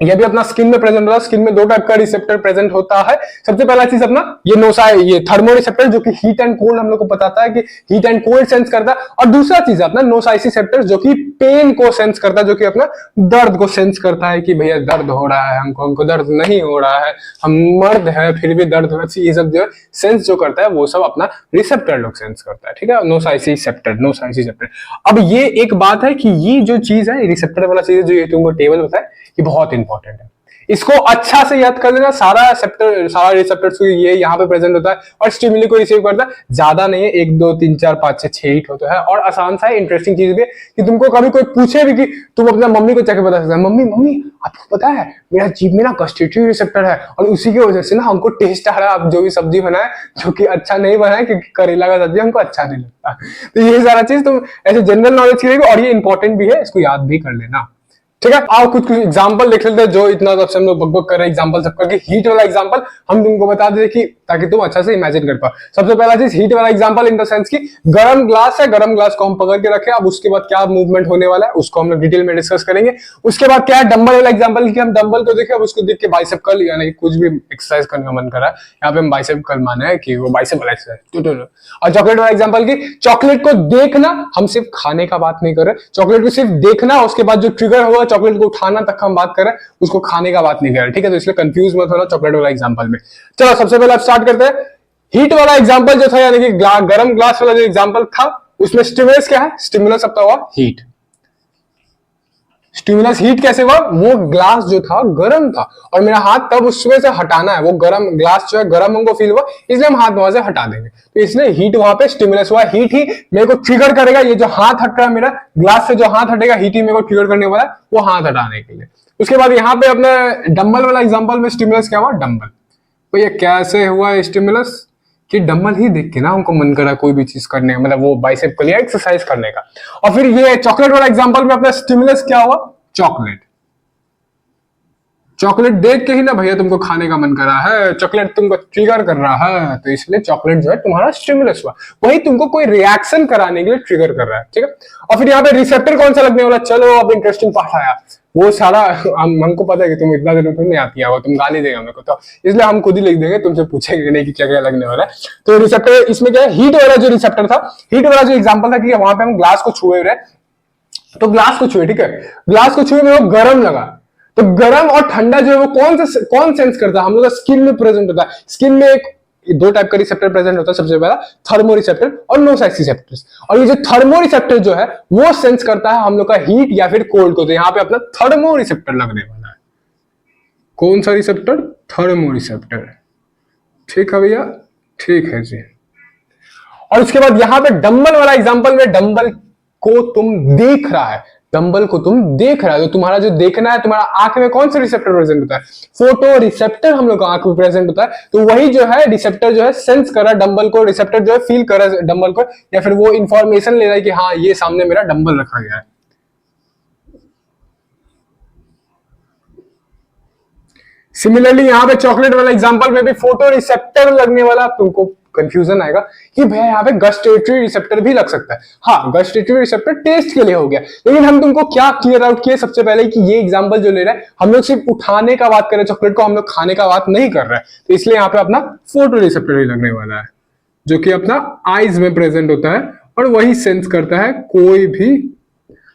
A: यह भी अपना स्किन में प्रेजेंट होता है। स्किन में दो टाइप का रिसेप्टर प्रेजेंट होता है। सबसे पहला चीज अपना ये थर्मो रिसेप्टर जो कि हीट एंड कोल्ड हम लोग को बताता है कि हीट एंड कोल्ड सेंस करता है। और दूसरा चीज अपना नोसाइसिसेप्टर जो कि पेन को सेंस करता है, जो कि अपना दर्द को सेंस करता है कि भैया दर्द हो रहा है, हमको दर्द नहीं हो रहा है, हम मर्द है फिर भी दर्द हो रहा है। ये सब जो सेंस जो करता है वो सब अपना रिसेप्टर लोग सेंस करता है। ठीक है, नोसाइसिसेप्टर। अब ये एक बात है कि ये जो चीज है रिसेप्टर वाला चीज जो ये तुमको टेबल बताया, ये बहुत इंपॉर्टेंट है। इसको अच्छा से याद कर लेना। सारा रिसेप्टर्स ये यहाँ पे प्रेजेंट होता है और स्टिमुली को रिसीव करता है। ज्यादा नहीं है, 1 2 3 4 5 6 हीट होता है। और आसान सा है, इंटरेस्टिंग चीज भी है कि तुमको कभी कोई पूछे भी कि तुम अपना मम्मी को जाके बता सकते हो, मम्मी आपको पता है मेरा जीभ में ना गस्टेटरी रिसेप्टर है, और उसी की वजह से ना हमको टेस्ट आ रहा है। आप जो भी सब्जी बनाए जो कि अच्छा नहीं बनाए, क्योंकि करेला का सब्जी हमको अच्छा नहीं लगता। तो ये सारा चीज तुम ऐसे जनरल नॉलेज के लिए, और ये इंपॉर्टेंट भी है, इसको याद भी कर लेना। ठीक है, आओ कुछ एग्जांपल देख लेते हैं। जो इतना सबसे हम लोग बकबक कर रहे हैं एग्जांपल सब करके, हीट वाला एग्जांपल हम तुमको बता दें कि ताकि तुम अच्छा से इमेजिन कर पाओ। सबसे पहला चीज हीट वाला एग्जांपल इन द सेंस की गरम ग्लास है, गरम ग्लास को हम पकड़ के रखे। अब उसके बाद क्या मूवमेंट होने वाला है उसको हम लोग डिटेल में डिस्कस करेंगे। उसके बाद क्या है डंबल वाला एग्जांपल की हम डंबल को देखें, अब उसको देख के बाइसेप कर्ल यानी कुछ भी एक्सरसाइज करने का मन कर रहा है, यहाँ पे हम बाइसेप कर्ल माने हैं कि वो बाइसेप वाला एक्सरसाइज। और चॉकलेट वाला एग्जांपल की चॉकलेट को देखना, हम सिर्फ खाने का बात नहीं कर रहे, चॉकलेट को सिर्फ देखना, उसके बाद जो ट्रिगर होगा चॉकलेट को उठाना तक हम बात कर रहे हैं, उसको खाने का बात नहीं कर रहे। ठीक है, तो इसलिए कंफ्यूज मत होना चॉकलेट वाला एग्जांपल में। चलो सबसे पहले आप स्टार्ट करते हैं। हीट वाला एग्जांपल जो था यानी कि गरम ग्लास वाला जो एग्जांपल था, उसमें स्टिमुलस क्या है? स्टिमुलस अपना हुआ हीट। स्टिमुलस हीट कैसे हुआ? वो ग्लास जो था गर्म था और मेरा हाथ तब उसमें से हटाना है, वो गर्म ग्लास जो है गर्म हमको फील हुआ, इसलिए हम हाथ वहां से हटा देंगे। तो इसलिए हीट वहां पे स्टिमुलस हुआ। हीट ही मेरे को ट्रिगर करेगा, ये जो हाथ हट रहा है मेरा ग्लास से, जो हाथ हटेगा हीट ही मेरे को ट्रिगर करने वाला है वो हाथ हटाने के लिए। उसके बाद यहाँ पे अपने डंबल वाला एग्जाम्पल में स्टिमुलस क्या हुआ? डंबल। तो ये कैसे हुआ स्टिमुलस कि डंबल ही देख के ना हमको मन करा कोई भी चीज करने का, मतलब वो बाइसेप के लिए एक्सरसाइज करने का। और फिर ये चॉकलेट वाला एग्जांपल में अपना स्टिमुलस क्या हुआ? चॉकलेट। चॉकलेट देख के ही ना भैया तुमको खाने का मन कर रहा है, चॉकलेट तुमको ट्रिगर कर रहा है, तो इसलिए चॉकलेट जो है तुम्हारा स्टिमुलस हुआ। वही तुमको कोई रिएक्शन कराने के लिए ट्रिगर कर रहा है। ठीक है, और फिर यहाँ पे रिसेप्टर कौन सा लगने वाला? चलो अब इंटरेस्टिंग पार्ट आया। वो सारा हमको पता है कि तुम इतना दिन नहीं आती है, तुम गाली देगा मेरे को, तो इसलिए हम खुद ही लिख देंगे, तुमसे पूछेंगे नहीं कि क्या क्या लगने वाला है। तो रिसेप्टर इसमें क्या है? हीट वाला जो रिसेप्टर था, हीट वाला जो एग्जांपल था कि वहां पे हम ग्लास को छुए रहे, तो ग्लास को छुए, ठीक है, ग्लास को छुए में वो गर्म लगा, तो गर्म और ठंडा जो है वो कौन सेंस करता है? हम लोग का स्किन में प्रेजेंट होता है। स्किन में एक दो टाइप का रिसेप्टर प्रेजेंट होता है, सबसे पहला थर्मो रिसेप्टर और नोसाइसिसेप्टर्स। और ये जो थर्मो रिसेप्टर जो है वो सेंस करता है हम लोग का हीट या फिर कोल्ड को। तो यहाँ पे अपना थर्मो रिसेप्टर लगने वाला है। कौन सा रिसेप्टर? Thermo receptor. ठीक है भैया, ठीक है जी। और उसके बाद यहाँ पे डंबल वाला एग्जांपल में डंबल को तुम देख रहा है, डंबल को तुम देख रहे हो, तो तुम्हारा जो देखना है, तुम्हारा आंख में कौन सा रिसेप्टर प्रेजेंट होता है? फोटो रिसेप्टर हम लोग का आंख में प्रेजेंट होता है। तो वही जो है रिसेप्टर जो है सेंस कर रहा है डंबल को, रिसेप्टर जो है फील कर रहा है डंबल को, या फिर वो इंफॉर्मेशन ले रहा है कि हाँ ये सामने मेरा डंबल रखा गया है। सिमिलरली यहाँ पे चॉकलेट वाला एग्जांपल में भी फोटो रिसेप्टर लगने वाला, तुमको कंफ्यूजन आएगा कि भैया यहाँ पे गस्टेटरी रिसेप्टर भी लग सकता है। हाँ, गस्टेटरी रिसेप्टर टेस्ट के लिए हो गया, लेकिन हम तुमको क्या क्लियर आउट किए सबसे पहले कि ये एग्जांपल जो ले रहा है हम लोग सिर्फ उठाने का बात कर रहे हैं, चॉकलेट को हम लोग खाने का बात नहीं कर रहे हैं। तो इसलिए यहाँ पे अपना फोटो रिसेप्टर ही लगने वाला है, जो कि अपना आईज में प्रेजेंट होता है और वही सेंस करता है कोई भी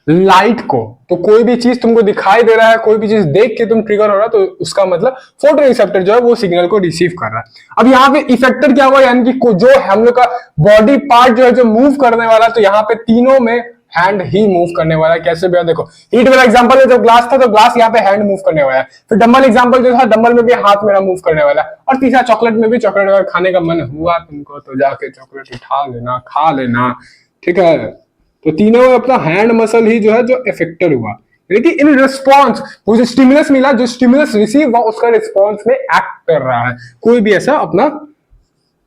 A: लाइट को। तो कोई भी चीज तुमको दिखाई दे रहा है, कोई भी चीज देख के तुम ट्रिगर हो रहा है, तो उसका मतलब फोटो रिसेप्टर जो है वो सिग्नल को रिसीव कर रहा है। अब यहाँ पे इफेक्टर क्या हुआ, यानी कि जो हम लोग का बॉडी पार्ट जो है जो मूव करने वाला, तो यहाँ पे तीनों में हैंड ही मूव करने वाला है। कैसे भैया देखो, हीट वाला एग्जांपल में जो ग्लास था तो ग्लास यहाँ पे हैंड मूव करने वाला है, फिर डंबल एग्जांपल जो था डंबल में भी हाथ मेरा मूव करने वाला है, और तीसरा चॉकलेट में भी, चॉकलेट अगर खाने का मन हुआ तुमको तो जाके चॉकलेट उठा लेना, खा लेना, ठीक है। तो तीनों में अपना हैंड मसल ही जो है जो इफेक्टर हुआ, यानी इन रिस्पॉन्स वो जो स्टिमुलस मिला, जो स्टिमुलस रिसीव हुआ उसका रिस्पॉन्स में एक्ट कर रहा है कोई भी ऐसा अपना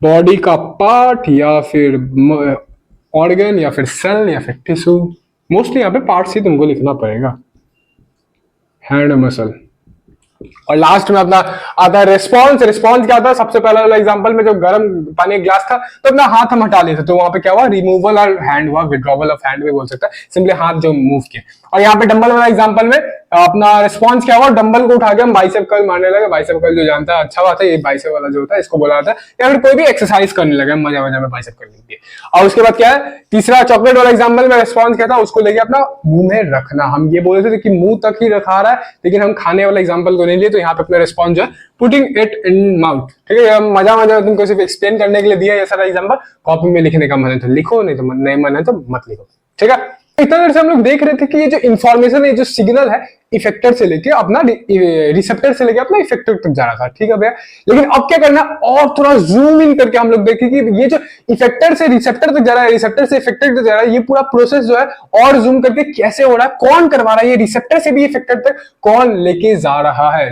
A: बॉडी का पार्ट या फिर ऑर्गन या फिर सेल या फिर टिश्यू। मोस्टली यहाँ पे पार्ट्स ही तुमको लिखना पड़ेगा, हैंड मसल। और लास्ट में अपना आता है रिस्पॉन्स। रिस्पॉन्स क्या होता है, सबसे पहला वाला एग्जांपल में जो गर्म पानी का ग्लास था तो अपना हाथ हम हटा लेते, तो वहां पे क्या हुआ, रिमूवल और हैंड हुआ, विड्रॉवल ऑफ हैंड भी बोल सकता है, सिंपली हाथ जो मूव किए। और यहाँ पे डंबल वाला एग्जांपल में अपना रिस्पॉन्स क्या हुआ, डंबल को उठा के हम बाइसेप कर्ल मारने लगे। बाइसेप कर्ल जो जानता है अच्छा बात है, ये बाइसेप वाला जो होता है इसको बोला जाता है, या फिर कोई भी एक्सरसाइज करने लगे मजा मजा में बाइसेप कर्ल लिए। और उसके बाद क्या है, तीसरा चॉकलेट वाला एग्जांपल में रिस्पॉन्स क्या था, उसको लेके अपना मुंह में रखना। हम ये बोल रहे थे कि मुंह तक ही रखा रहा है, लेकिन हम खाने वाला एग्जांपल को नहीं लिए, तो यहाँ पे अपना रिस्पॉन्स जो है पुटिंग इट इन माउथ, ठीक है। मजा मजा तुमको सिर्फ एक्सप्लेन करने के लिए दिया ये सारा एग्जांपल, कॉपी में लिखने का मन है तो लिखो, नहीं तो नहीं मन है तो मत लिखो, ठीक है। इतना देर से हम लोग देख रहे थे कि ये जो इंफॉर्मेशन है, जो सिग्नल है, इफेक्टर से लेके अपना रिसेप्टर से लेके अपना इफेक्टर तक जा रहा था, ठीक है भैया। लेकिन अब क्या करना, और थोड़ा जूम इन करके हम लोग देखें कि ये जो इफेक्टर से रिसेप्टर तक जा रहा है, रिसेप्टर से इफेक्टर तक जा रहा है, ये पूरा प्रोसेस जो है और जूम करके कैसे हो रहा है, कौन करवा रहा है, ये रिसेप्टर से भी इफेक्टर तक कौन लेके जा रहा है,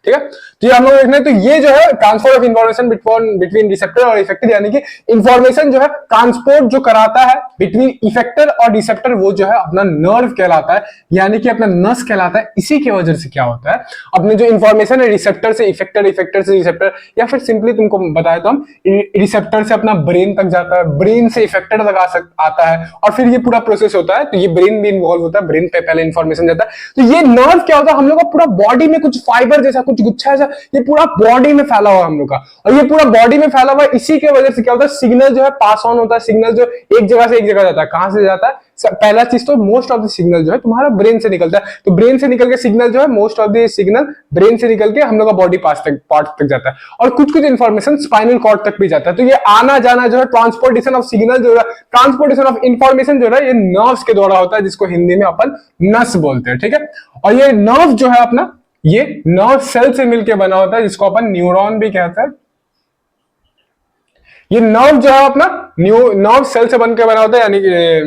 A: ठीक है। तो ये हम लोग देखना है, तो ये जो है transfer of information between receptor और इफेक्टर, यानी कि इंफॉर्मेशन जो है ट्रांसपोर्ट जो कराता है बिटवीन इफेक्टर और रिसेप्टर, वो जो है अपना नर्व कहलाता है, यानी कि अपना नस कहलाता है। इसी की वजह से क्या होता है, अपने जो इंफॉर्मेशन है रिसेप्टर से इफेक्टर, इफेक्टर से रिसेप्टर, या फिर सिंपली तुमको बताया तो हम रिसेप्टर से अपना ब्रेन तक जाता है, ब्रेन से इफेक्टर तक आता है, और फिर ये पूरा प्रोसेस होता है। तो ये ब्रेन भी इन्वॉल्व होता है, ब्रेन पे पहले इंफॉर्मेशन जाता है। तो ये नर्व क्या होता है, हम लोग का पूरा बॉडी में कुछ फाइबर जैसा, कुछ गुच्छा जैसा, ये पूरा बॉडी में फैला हुआ है हम लोग का, और ये पूरा बॉडी में फैला हुआ है। इसी की वजह से क्या होता है, सिग्नल जो है पास ऑन होता है, सिग्नल जो एक जगह से एक जगह जाता है। कहां से जाता है, पहला चीज तो मोस्ट ऑफ द सिग्नल जो है तुम्हारा ब्रेन से निकलता है, तो ब्रेन से निकल के सिग्नल जो है, most of the signal brain से निकल के हम लोग का बॉडी पार्ट तक जाता है, और कुछ कुछ इंफॉर्मेशन स्पाइनल कॉर्ड तक भी जाता है। तो ये आना जाना जो है, ट्रांसपोर्टेशन ऑफ सिग्नल जो है, ट्रांसपोर्टेशन ऑफ इंफॉर्मेशन जो है, ये नर्व्स के द्वारा होता है, जिसको हिंदी में अपन नस बोलते हैं, ठीक है। और ये नर्व जो है अपना, ये नर्व सेल से मिलकर बना होता है, जिसको अपन न्यूरॉन भी कहते हैं। ये नर्व जो है अपना नर्व सेल से बनकर बना होता है, यानी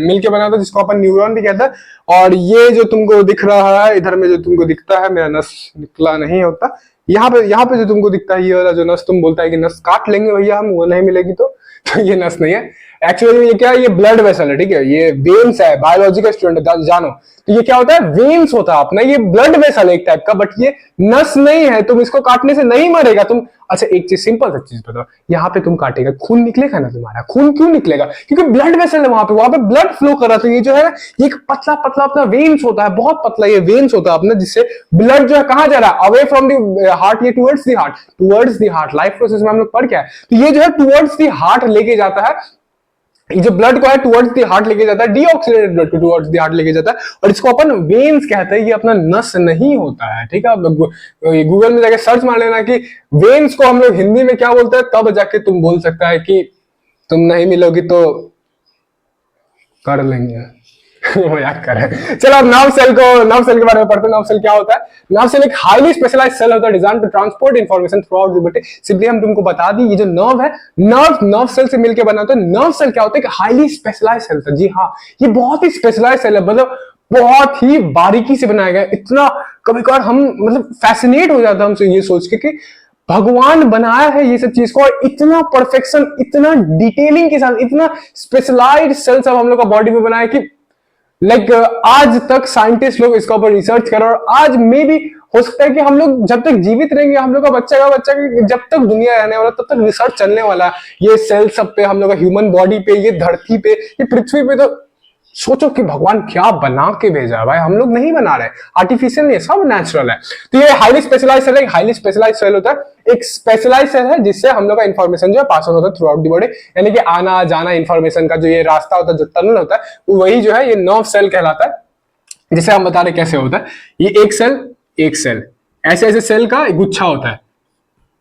A: मिलके बना होता है, जिसको अपन न्यूरॉन भी कहते हैं। और ये जो तुमको दिख रहा है इधर में, जो तुमको दिखता है, मेरा नस निकला नहीं होता, यहाँ पे जो तुमको दिखता है, ये वाला जो नस तुम बोलता है कि नस काट लेंगे भैया हम, वो नहीं मिलेगी, तो ये नस नहीं है एक्चुअली में। ये क्या है, ये ब्लड वेसल है, ठीक है। ये वेन्स है, बायोलॉजी का स्टूडेंट जानो, तो ये क्या होता है, वेन्स होता है अपना, ये ब्लड वेसल है एक टाइप का, बट ये नस नहीं है। तुम इसको काटने से नहीं मरेगा तुम। अच्छा एक चीज, सिंपल सा चीज बताओ, यहाँ पे तुम काटेगा, खून निकलेगा ना तुम्हारा, खून क्यों निकलेगा, क्योंकि ब्लड वेसल है वहां पे ब्लड फ्लो कर रहा था। ये जो है ये एक पतला पतला अपना वेन्स होता है, बहुत पतला ये वेन्स होता है अपना, जिससे ब्लड जो है कहां जा रहा है, अवे फ्रॉम द हार्ट, ये towards the heart. Life process में हम लोग पढ़ क्या है, तो ये जो है टुवर्ड्स द हार्ट लेके जाता है, ये जो ब्लड को है टुवर्ड्स द हार्ट लेके जाता है, डीऑक्सीडेटेड ब्लड को टुवर्ड्स द हार्ट लेके जाता है, और इसको अपन वेन्स कहते हैं। ये अपना नस नहीं होता है, ठीक है। गूगल में जाके सर्च मार लेना कि वेन्स को हम लोग हिंदी में क्या बोलते हैं, तब जाके तुम बोल सकता है कि तुम नहीं मिलोगी तो कर लेंगे। मजाक कर रहे हैं। चलो अब नर्व सेल के बारे में पढ़ते हैं। नर्व सेल क्या होता है? नर्व सेल एक हाईली स्पेशलाइज्ड सेल होता है design to transport information throughout the body. Simply हम तुमको बता दी, ये जो नर्व है, नर्व सेल से मिलकर बना होता है। नर्व सेल क्या होता है? हाईली स्पेशलाइज्ड सेल है। जी हाँ, ये बहुत ही स्पेशलाइज्ड सेल है, मतलब बहुत ही बारीकी से बनाया गया। इतना कभी कभार हम मतलब फैसिनेट हो जाता है हमसे ये सोच के कि भगवान बनाया है ये सब चीज को, और इतना परफेक्शन, इतना डिटेलिंग के साथ, इतना स्पेशलाइज्ड सेल सब हम लोग का बॉडी में बनाया कि लाइक आज तक साइंटिस्ट लोग इसके ऊपर रिसर्च कर रहे हैं। और आज में भी हो सकता है कि हम लोग जब तक जीवित रहेंगे, हम लोग का बच्चा जब तक दुनिया रहने वाला तब तक रिसर्च चलने वाला है ये सेल सब पे, हम लोग का ह्यूमन बॉडी पे, ये धरती पे, ये पृथ्वी पे। तो सोचो कि भगवान क्या बना के भेजा है भाई, हम लोग नहीं बना रहे, आर्टिफिशियल नहीं है, सब नेचुरल है। तो ये हाईली स्पेशलाइज्ड सेल है। हाईली स्पेशलाइज्ड सेल होता है, एक स्पेशलाइज्ड सेल है जिससे हम लोग का इंफॉर्मेशन जो है पास ऑन होता है थ्रू आउट द बॉडी, यानी कि आना जाना इंफॉर्मेशन का जो ये रास्ता होता है, जो टनल होता है, वही जो है ये नर्व सेल कहलाता है। जिसे हम बता रहे कैसे होता है, ये एक सेल ऐसे ऐसे सेल का एक गुच्छा होता है।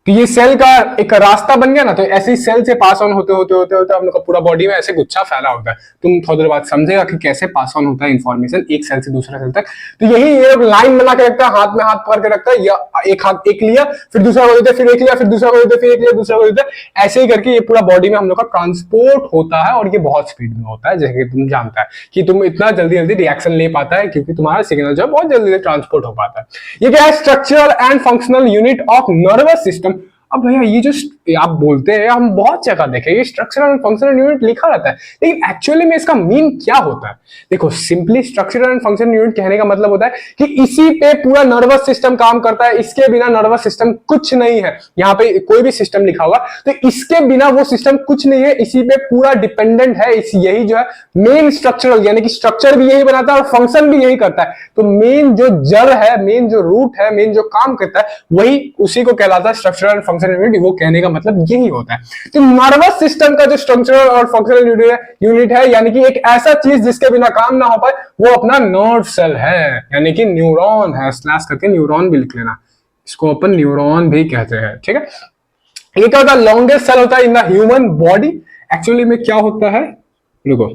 A: तो ये सेल का एक रास्ता बन गया ना, तो ऐसे ही सेल से पास ऑन होते होते होते होते हम लोग का पूरा बॉडी में ऐसे गुच्छा फैला होता है। तुम थोड़ी देर बाद समझेगा कि कैसे पास ऑन होता है इंफॉर्मेशन एक सेल से दूसरे सेल तक। तो यही ये लाइन बना के रखता है, हाथ में हाथ पकड़ के रखता है, या एक हाथ एक लिया फिर दूसरा को देते, फिर एक लिया फिर दूसरा को देते, फिर एक लिया दूसरा को देते, ऐसे ही करके ये पूरा बॉडी में हम लोग का ट्रांसपोर्ट होता है। और ये बहुत स्पीड में होता है, जैसे कि तुम जानता है कि तुम इतना जल्दी जल्दी रिएक्शन ले पाता है क्योंकि तुम्हारा सिग्नल जो है बहुत जल्दी ट्रांसपोर्ट हो पाता है। ये क्या है? Structural and functional unit of nervous system. अब भैया ये जो आप बोलते हैं, हम बहुत जगह देखे ये स्ट्रक्चरल एंड फंक्शनल यूनिट लिखा रहता है, लेकिन एक्चुअली में इसका मीन क्या होता है? देखो, simply structural and functional unit कहने का मतलब होता है कि इसी पे पूरा नर्वस सिस्टम काम करता है, इसके बिना नर्वस सिस्टम कुछ नहीं है। यहाँ पे कोई भी सिस्टम लिखा होगा तो इसके बिना वो सिस्टम कुछ नहीं है, इसी पे पूरा डिपेंडेंट है। यही जो है मेन स्ट्रक्चरल, यानी कि स्ट्रक्चर भी यही बनाता है और फंक्शन भी यही करता है। तो मेन जो जड़ है, मेन जो रूट है, मेन जो काम करता है, वही उसी को कहलाता है स्ट्रक्चरल एंड फंक्शनल यूनिट। वो कहने का मतलब यही होता है। तो नर्वस सिस्टम का जो स्ट्रक्चरल और फंक्शनल यूनिट है, यानी कि एक ऐसा चीज जिसके बिना काम ना हो पाए, वो अपना नर्व सेल है, यानी कि न्यूरॉन है। स्लैश करके न्यूरॉन भी लिख लेना, इसको अपन न्यूरॉन भी कहते हैं, ठीक है। ये क्या होता है? लॉन्गेस्ट सेल होता है in the human body. Actually में क्या होता है, देखो,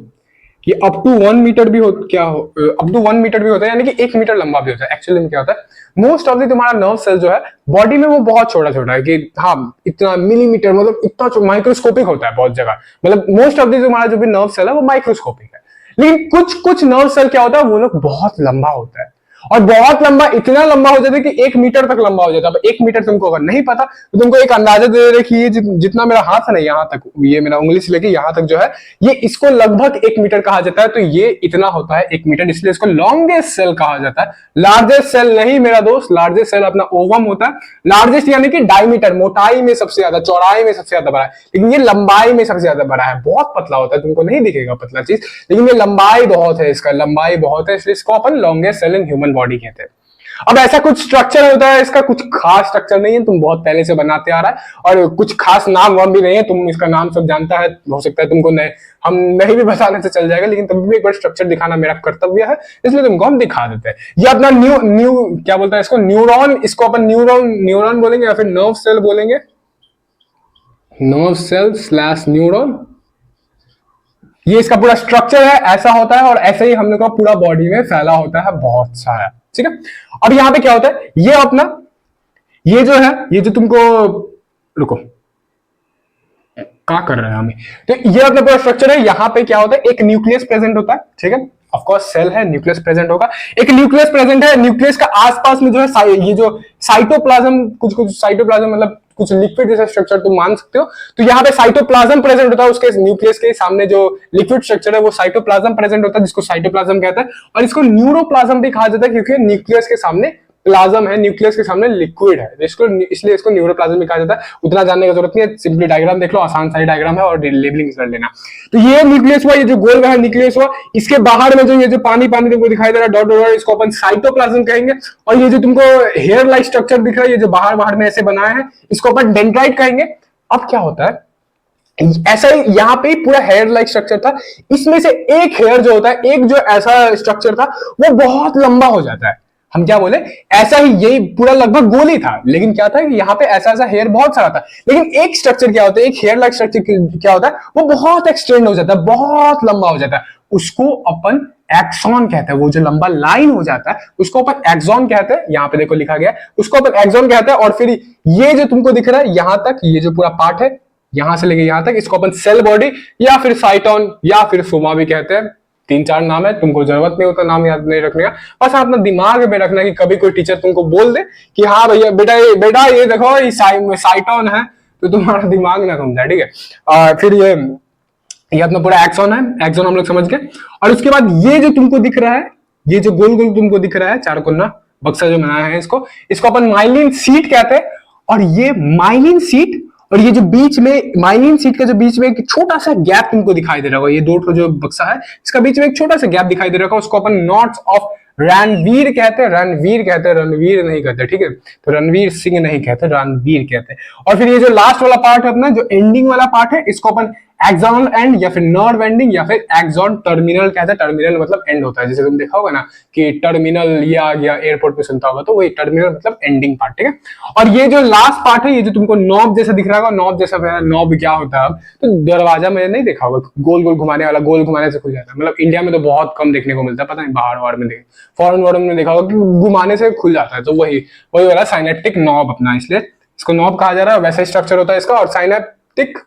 A: ये अप टू 1 मीटर भी अप टू 1 मीटर भी होता है, यानी कि 1 मीटर लंबा भी होता है। एक्चुअली में क्या होता है, मोस्ट ऑफ द तुम्हारा नर्व सेल जो है बॉडी में वो बहुत छोटा छोटा है, कि हाँ इतना मिलीमीटर, मतलब इतना माइक्रोस्कोपिक होता है बहुत जगह। मतलब मोस्ट ऑफ द तुम्हारा जो भी नर्व सेल है वो माइक्रोस्कोपिक है। लेकिन कुछ नर्व सेल क्या होता है, वो लोग बहुत लंबा होता है, और बहुत लंबा, इतना लंबा हो जाता है कि 1 मीटर तक लंबा हो जाता है। अब 1 मीटर तुमको अगर नहीं पता तो तुमको एक अंदाजा दे रहे कि ये जितना मेरा हाथ है ना, यहाँ तक, ये मेरा उंगली से लेके यहाँ तक जो है, ये इसको लगभग 1 मीटर कहा जाता है। तो ये इतना होता है 1 मीटर, इसलिए इसको लॉन्गेस्ट सेल कहा जाता है। लार्जेस्ट सेल नहीं मेरा दोस्त, लार्जेस्ट सेल अपना ओवम होता है। लार्जेस्ट यानी कि डायमीटर, मोटाई में सबसे ज्यादा, चौड़ाई में सबसे ज्यादा बड़ा है, लेकिन ये लंबाई में सबसे ज्यादा बड़ा है। बहुत पतला होता है, तुमको नहीं दिखेगा पतला चीज, लेकिन ये लंबाई बहुत है, इसका लंबाई बहुत है, इसलिए इसको अपन longest cell in human body कहते हैं। अब ऐसा कुछ स्ट्रक्चर होता है, इसका कुछ खास स्ट्रक्चर नहीं है, तुम बहुत पहले से बनाते आ रहा है, और कुछ खास नाम वाम भी नहीं है, तुम इसका नाम सब जानता है, हो सकता है तुमको नहीं, हम नहीं भी बताने से चल जाएगा, लेकिन तब भी एक बार स्ट्रक्चर दिखाना मेरा कर्तव्य है, इसलिए तुमको हम दिखा देते हैं। ये अपना न्यू क्या बोलता है इसको, न्यूरॉन, इसको अपन न्यूरॉन बोलेंगे या फिर नर्व सेल बोलेंगे, नर्व सेल स्लैश न्यूरॉन। ये इसका पूरा स्ट्रक्चर है, ऐसा होता है, और ऐसे ही हम लोग का पूरा बॉडी में फैला होता है बहुत सारा, ठीक है। अब यहां पे क्या होता है, ये अपना, ये जो है, ये जो तुमको, रुको क्या कर रहे हैं हमें, तो ये अपना पूरा स्ट्रक्चर है। यहां पे क्या होता है, एक न्यूक्लियस प्रेजेंट होता है, ठीक है। ऑफ कोर्स सेल है, न्यूक्लियस प्रेजेंट होगा, एक न्यूक्लियस प्रेजेंट है। न्यूक्लियस का आसपास में जो है ये जो साइटोप्लाज्म, कुछ साइटोप्लाज्म मतलब कुछ लिक्विड जैसा स्ट्रक्चर तुम मान सकते हो। तो यहाँ पे साइटोप्लाज्म प्रेजेंट होता है, उसके न्यूक्लियस के सामने जो लिक्विड स्ट्रक्चर है वो साइटोप्लाज्म प्रेजेंट होता है, जिसको साइटोप्लाज्म कहता है। और इसको न्यूरोप्लाज्म भी कहा जाता है, क्योंकि न्यूक्लियस के सामने प्लाज्म है, न्यूक्लियस के सामने लिक्विड है, इसलिए इसको न्यूरोप्लाज्म भी कहा जाता है। उतना जानने की जरूरत नहीं है, सिंपली डायग्राम देख लो, आसान सारी डायग्राम है, और लेबलिंग कर लेना। तो ये न्यूक्लियस हुआ, ये जो गोल है न्यूक्लियस हुआ, इसके बाहर में जो ये जो पानी पानी तुमको दिखाई दे रहा है डॉट डॉट, इसको अपन साइटोप्लाज्म कहेंगे। और ये जो तुमको हेयर लाइक स्ट्रक्चर दिख रहा है, ये जो बाहर बाहर में ऐसे बनाया है, इसको अपन डेंड्राइट कहेंगे। अब क्या होता है, ऐसा ही यहाँ पे पूरा हेयर लाइक स्ट्रक्चर था, इसमें से एक हेयर जो होता है, एक जो ऐसा स्ट्रक्चर था, वो बहुत लंबा हो जाता है। हम क्या बोले, ऐसा ही, यही पूरा लगभग गोल ही था, लेकिन क्या था कि यहाँ पे ऐसा ऐसा हेयर बहुत सारा था। लेकिन एक स्ट्रक्चर क्या होता है, एक हेयर लाइक स्ट्रक्चर क्या होता है, वो बहुत एक्सटेंड हो जाता है, बहुत लंबा हो जाता है, उसको अपन एक्सॉन कहते हैं। वो जो लंबा लाइन हो जाता है उसको अपन एक्सॉन कहते हैं। यहाँ पे देखो लिखा गया है, उसको अपन एक्सॉन कहते हैं। और फिर ये जो तुमको दिख रहा है यहां तक, ये जो पूरा पार्ट है यहां से लेके यहां तक, इसको अपन सेल बॉडी या फिर साइटोन या फिर सोमा भी कहते हैं। 3-4 नाम है, तुमको जरूरत नहीं होता नाम याद नहीं रखने का, बस अपना दिमाग में रखना कि कभी कोई टीचर तुमको बोल दे कि हाँ भैया बेटा ये देखो ये साइटोन है, तो तुम्हारा दिमाग ना घूम जाए, ठीक है। फिर ये अपना पूरा एक्सॉन है, एक्सॉन हम लोग समझ गए। और उसके बाद ये जो तुमको दिख रहा है, ये जो गोल गोल तुमको दिख रहा है चार कोना बक्सा जो बनाया है, इसको अपन माइलिन सीट कहते हैं। और ये माइलिन सीट और ये जो बीच में माइलिन सीट का जो बीच में एक छोटा सा गैप तुमको दिखाई दे रहा होगा, ये दो जो बक्सा है इसका बीच में एक छोटा सा गैप दिखाई दे रहा होगा, उसको अपन नॉट्स ऑफ रणवीर कहते हैं। रणवीर कहते हैं, रणवीर नहीं कहते, ठीक है। तो रणवीर सिंह नहीं कहते, रणवीर कहते हैं। और फिर ये जो लास्ट वाला पार्ट है अपना, जो एंडिंग वाला पार्ट है, इसको अपन एक्सॉन एंड या फिर नर्व एंडिंग या फिर एक्सॉन टर्मिनल कहते हैं। टर्मिनल मतलब एंड होता है, जैसे तुम देखा होगा ना कि टर्मिनल ये आ गया, एयरपोर्ट पे सुनता होगा, तो वही टर्मिनल मतलब एंडिंग पार्ट, ठीक है। और ये जो लास्ट पार्ट है, ये जो तुमको नॉब जैसा दिख रहा होगा, नॉब जैसा, नॉब क्या होता है, तो दरवाजा मैंने नहीं देखा होगा, गोल गोल घुमाने वाला, गोल घुमाने से खुल जाता है। मतलब इंडिया में तो बहुत कम देखने को मिलता है, पता नहीं बाहर वार में फॉरेन वार्ड में देखा होगा कि घुमाने से खुल जाता है, तो वही वाला साइनेप्टिक नॉब अपना, इसलिए इसको नॉब कहा जा रहा है। वैसा स्ट्रक्चर होता है इसका। और साइनेप्टिक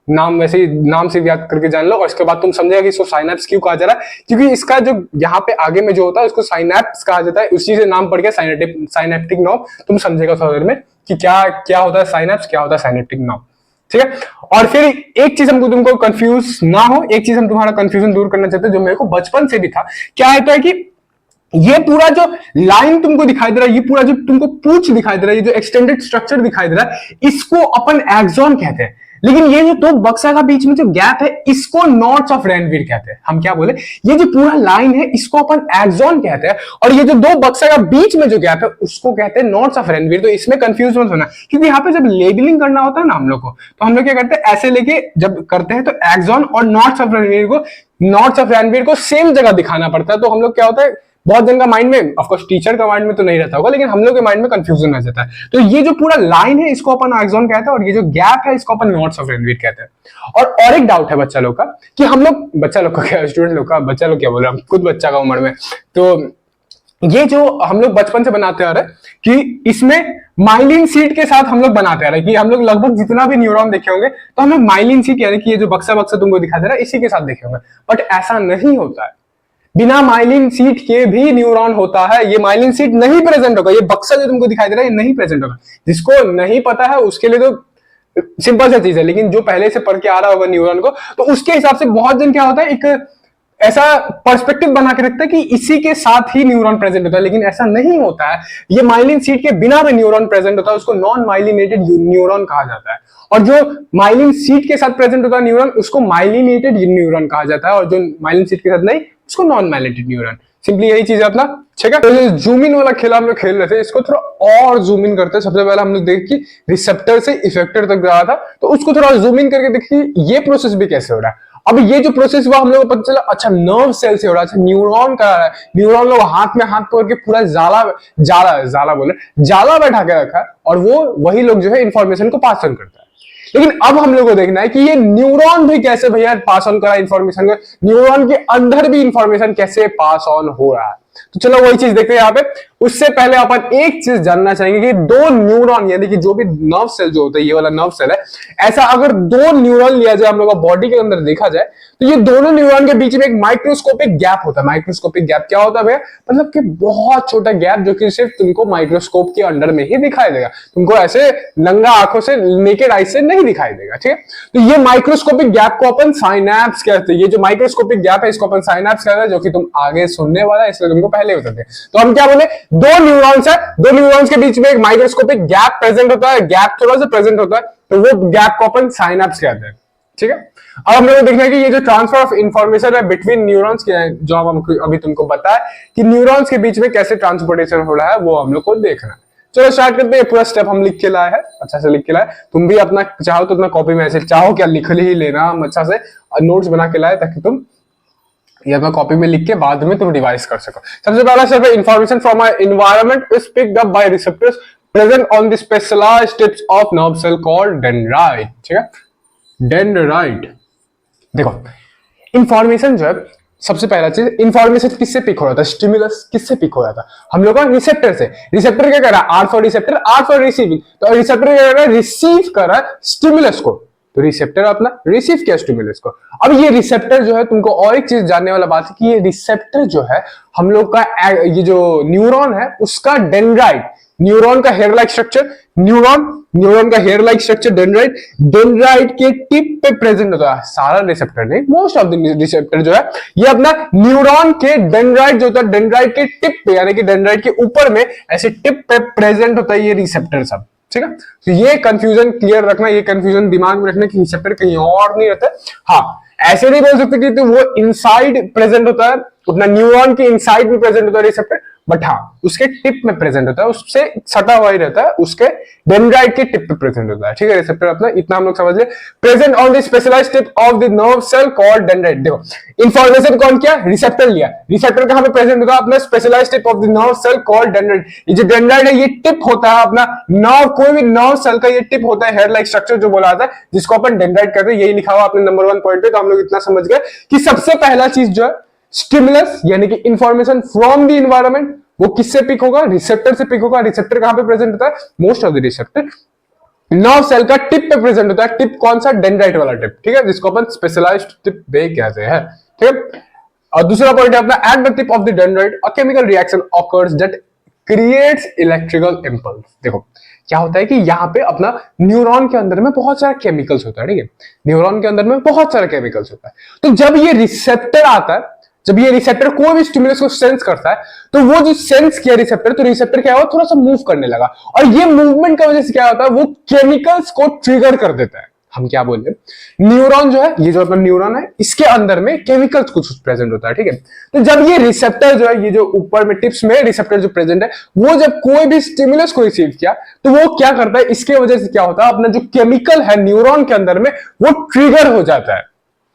A: नाम वैसे ही नाम से याद करके जान लो, और इसके बाद तुम समझेगा कि इसको साइनेप्स क्यों कहा जा रहा है, क्योंकि इसका जो यहाँ पे आगे में जो होता है उसको साइनेप्स कहा जाता है, उसी से नाम पड़ गया साइनेप्टिक नॉब। तुम समझेगा थोड़ी देर में कि क्या क्या होता है साइनेप्स, क्या होता है साइनेप्टिक नॉब, ठीक है। और फिर एक चीज हमको तुमको कंफ्यूज ना हो, एक चीज हम तुम्हारा कंफ्यूजन दूर करना चाहते हैं, जो मेरे को बचपन से भी था। क्या होता है कि ये पूरा जो लाइन तुमको दिखाई दे रहा है, ये पूरा जो तुमको पूंछ दिखाई दे रहा है, ये जो एक्सटेंडेड स्ट्रक्चर दिखाई दे रहा है, इसको अपन एक्सॉन कहते हैं। लेकिन ये जो दो बक्सा का बीच में जो गैप है, इसको नॉट्स ऑफ रणवीर कहते हैं। हम क्या बोले, ये जो पूरा लाइन है इसको अपन एक्सॉन कहते हैं, और ये जो दो बक्सा का बीच में जो गैप है उसको कहते हैं नॉट्स ऑफ रणवीर। तो इसमें कंफ्यूज मत होना, क्योंकि यहाँ पे जब लेबलिंग करना होता है ना हम लोग को, तो हम लोग क्या करते हैं, ऐसे लेके जब करते हैं तो एक्सॉन और नॉट्स ऑफ रणवीर को सेम जगह दिखाना पड़ता है। तो हम लोग क्या होता है, बहुत जन का माइंड में, ऑफ कोर्स टीचर का माइंड में तो नहीं रहता होगा, लेकिन हम लोग के माइंड में कंफ्यूजन आ जाता है। तो ये जो पूरा लाइन है इसको अपन एक्सॉन कहते हैं, और ये जो गैप है इसको अपन नॉट्स ऑफ रणवीर कहते हैं। और एक डाउट है बच्चा लोग का कि हम लोग, बच्चा लोग का क्या, स्टूडेंट लोग का, बच्चा लोग क्या बोल रहे हैं, खुद बच्चा का उम्र में, तो ये जो हम लोग बचपन से बनाते आ रहे हैं कि इसमें माइलिन सीट के साथ हम लोग बनाते आ रहे हैं, कि हम लोग लगभग जितना भी न्यूरॉन देखे होंगे तो हम लोग माइलिन सीट यानी कि ये जो बक्सा बक्सा तुमको दिखा दे रहा है इसी के साथ देखे होंगे। बट ऐसा नहीं होता है, बिना माइलिन सीट के भी न्यूरॉन होता है। ये माइलिन सीट नहीं प्रेजेंट होगा, ये बक्सा जो तुमको दिखाई दे रहा है ये नहीं प्रेजेंट होगा। जिसको नहीं पता है उसके लिए तो सिंपल सा चीज है, लेकिन जो पहले से पढ़ के आ रहा होगा न्यूरॉन को, तो उसके हिसाब से बहुत जन क्या होता है, एक ऐसा पर्सपेक्टिव बना के रखता है कि इसी के साथ ही न्यूरॉन प्रेजेंट होता है, लेकिन ऐसा नहीं होता है। ये माइलिन सीट के बिना भी न्यूरॉन प्रेजेंट होता है, उसको नॉन माइलिनेटेड न्यूरॉन कहा जाता है। और जो माइलिन सीट के साथ प्रेजेंट होता है न्यूरॉन, उसको माइलिनेटेड न्यूरॉन कहा जाता है, और जो माइलिन सीट के साथ नहीं, उसको नॉन माइलिनेटेड न्यूरॉन। सिंपली यही चीज है अपना, ठीक है। तो जूम इन वाला खेला हम लोग खेल रहे थे, इसको थोड़ा और जूम इन करते हैं। सबसे पहले हम लोग देख कि रिसेप्टर से इफेक्टर तक जा रहा था, तो उसको थोड़ा जूम इन करके देखिए ये प्रोसेस भी कैसे हो रहा है। अब ये जो प्रोसेस हुआ हम लोग को पता चला, अच्छा नर्व सेल से हो रहा है, अच्छा न्यूरॉन का रहा है। न्यूरॉन लोग हाथ में हाथ पकड़ के पूरा जाला बैठा के रखा है, और वो वही लोग जो है इंफॉर्मेशन को पास ऑन करता है। लेकिन अब हम लोग को देखना है कि ये न्यूरॉन भी कैसे भैया पास ऑन करा इंफॉर्मेशन को, न्यूरॉन के अंदर भी इंफॉर्मेशन कैसे पास ऑन हो रहा है। तो चलो वही चीज देखते हैं यहाँ पे। उससे पहले अपन एक चीज जानना चाहेंगे कि दो न्यूरॉन यानी कि जो भी नर्व सेल जो होता है, ये वाला नर्व सेल है, ऐसा अगर दो न्यूरॉन लिया जाए हम लोग का बॉडी के अंदर देखा जाए, तो ये दोनों न्यूरॉन के बीच में एक माइक्रोस्कोपिक गैप होता है। माइक्रोस्कोपिक गैप क्या होता है भैया, मतलब कि बहुत छोटा गैप जो कि सिर्फ तुमको माइक्रोस्कोप के अंडर में ही दिखाई देगा, तुमको ऐसे नंगा आंखों से नेकेड आई से नहीं दिखाई देगा, ठीक है। तो ये माइक्रोस्कोपिक गैप को अपन साइनैप्स कहते हैं। ये जो माइक्रोस्कोपिक गैप है इसको अपन साइनैप्स कहते हैं, जो कि तुम आगे सुनने वाला है, इसलिए तुमको पहले बताते हैं। तो हम क्या बोले, दो न्यूरॉन्स है, दो न्यूरॉन्स के बीच में एक माइक्रोस्कोपिक गैप प्रेजेंट होता है, गैप थोड़ा सा प्रेजेंट होता है, तो वो गैप को अपन साइनैप्स कहते हैं, ठीक है। अब हम लोग देखना है कि ये जो ट्रांसफर ऑफ इंफॉर्मेशन है बिटवीन न्यूरॉन्स के, जो हम अभी तुमको बताया कि न्यूरॉन्स के बीच में कैसे ट्रांसपोर्टेशन हो रहा है, वो हम लोग को देखना है। चलो स्टार्ट करते हैं। पूरा स्टेप हम लिख के लाए हैं, अच्छा से लिख के लाए। तुम भी अपना चाहो तो अपना कॉपी में ऐसे चाहो क्या लिख ही लेना, हम अच्छा से नोट्स बना के लाए ताकि तुम ये अपना कॉपी में लिख के बाद में तुम रिवाइज कर सको। सबसे पहला स्टेप है, information from our environment is picked up by receptors present on the specialised tips of nerve cell called dendrite, ठीक है, डेंड्राइट। देखो इंफॉर्मेशन जो है सबसे पहला चीज, इंफॉर्मेशन किससे पिक हो रहा था, स्टिमुलस किससे पिक हो रहा था, हम लोग का रिसेप्टर से। रिसेप्टर क्या कर रहा है, R for receptor, R for receiving, तो रिसेप्टर क्या कर रहा है, रिसीव कर रहा है स्टिमुलस को, तो रिसेप्टर अपना रिसीव किया स्टिमुलस को। अब ये रिसेप्टर जो है, तुमको और एक चीज जानने वाला बात है कि ये रिसेप्टर जो है हम लोग का ये जो न्यूरॉन है उसका डेंड्राइट, न्यूरॉन का हेयर लाइक स्ट्रक्चर, न्यूरॉन का हेयर लाइक स्ट्रक्चर डेंड्राइट के टिप पे प्रेजेंट होता है। सारा रिसेप्टर नहीं, मोस्ट ऑफ द रिसेप्टर जो है ये अपना न्यूरॉन के डेंड्राइट जो होता है, डेंड्राइट के टिप पे यानी कि डेंड्राइट के ऊपर में ऐसे टिप पे प्रेजेंट होता है ये रिसेप्टर सब। ठीक है, तो ये कंफ्यूजन क्लियर रखना, ये कंफ्यूजन दिमाग में रखना कि रिसेप्टर कहीं और नहीं रहता। हाँ, ऐसे नहीं बोल सकते कि तो वो इनसाइड प्रेजेंट होता है, उतना न्यूरॉन के इनसाइड में प्रेजेंट होता है रिसेप्टर, बट हाँ उसके टिप में प्रेजेंट होता है, उससे सटा हुआ ही रहता है, उसके डेंड्राइट के टिप पे प्रेजेंट होता है। ठीक है, रिसेप्टर अपना इतना हम लोग समझ ले। Present on the specialised tip of the nerve cell called dendrite. देखो इंफॉर्मेशन कौन किया, रिसेप्टर लिया, रिसेप्टर कहां पे प्रेजेंट होता है, अपना specialised tip of the nerve cell called dendrite. ये जो डेंड्राइट है ये टिप होता है अपना नर्व, कोई भी नर्व सेल का ये टिप होता है, हेयर लाइक स्ट्रक्चर जो बोला जाता है, जिसको अपन डेंड्राइट कहते हैं। यही लिखा हुआ अपने नंबर 1 पॉइंट पे, तो हम लोग इतना समझ गए कि सबसे पहला चीज जो है स्टिमुलस यानी कि इंफॉर्मेशन फ्रॉम द इन्वायरमेंट, वो किससे पिक होगा, रिसेप्टर से पिक होगा। रिसेप्टर कहां पे प्रेजेंट होता है, most of the receptor nerve cell का टिप पे प्रेजेंट होता है। टिप कौन सा, डेंड्राइट वाला टिप। ठीक है, जिसको अपन स्पेशलाइज्ड टिप बे कहते हैं। ठीक है, और दूसरा पॉइंट है अपना, at the tip of the dendrite a chemical reaction occurs that creates electrical impulse. देखो क्या होता है कि यहाँ पे अपना न्यूरॉन के अंदर में बहुत सारा केमिकल्स होता है। ठीक है, न्यूरॉन के अंदर में बहुत सारा केमिकल्स होता है, तो जब ये रिसेप्टर आता है, जब ये रिसेप्टर कोई भी स्टिमुलस को सेंस करता है, तो वो जो सेंस किया रिसेप्टर, तो रिसेप्टर क्या हुआ, थोड़ा सा मूव करने लगा, और ये मूवमेंट की वजह से क्या होता है, वो केमिकल्स को ट्रिगर कर देता है। हम क्या बोल रहे हैं, न्यूरॉन जो है, ये जो अपना न्यूरॉन है, इसके अंदर में केमिकल्स कुछ प्रेजेंट होता है। ठीक है, तो जब ये रिसेप्टर जो है, ये जो ऊपर में टिप्स में रिसेप्टर जो प्रेजेंट है, वो जब कोई भी स्टिमुलस को रिसीव किया, तो वो क्या करता है, इसके वजह से क्या होता है, अपना जो केमिकल है न्यूरॉन के अंदर में वो ट्रिगर हो जाता है।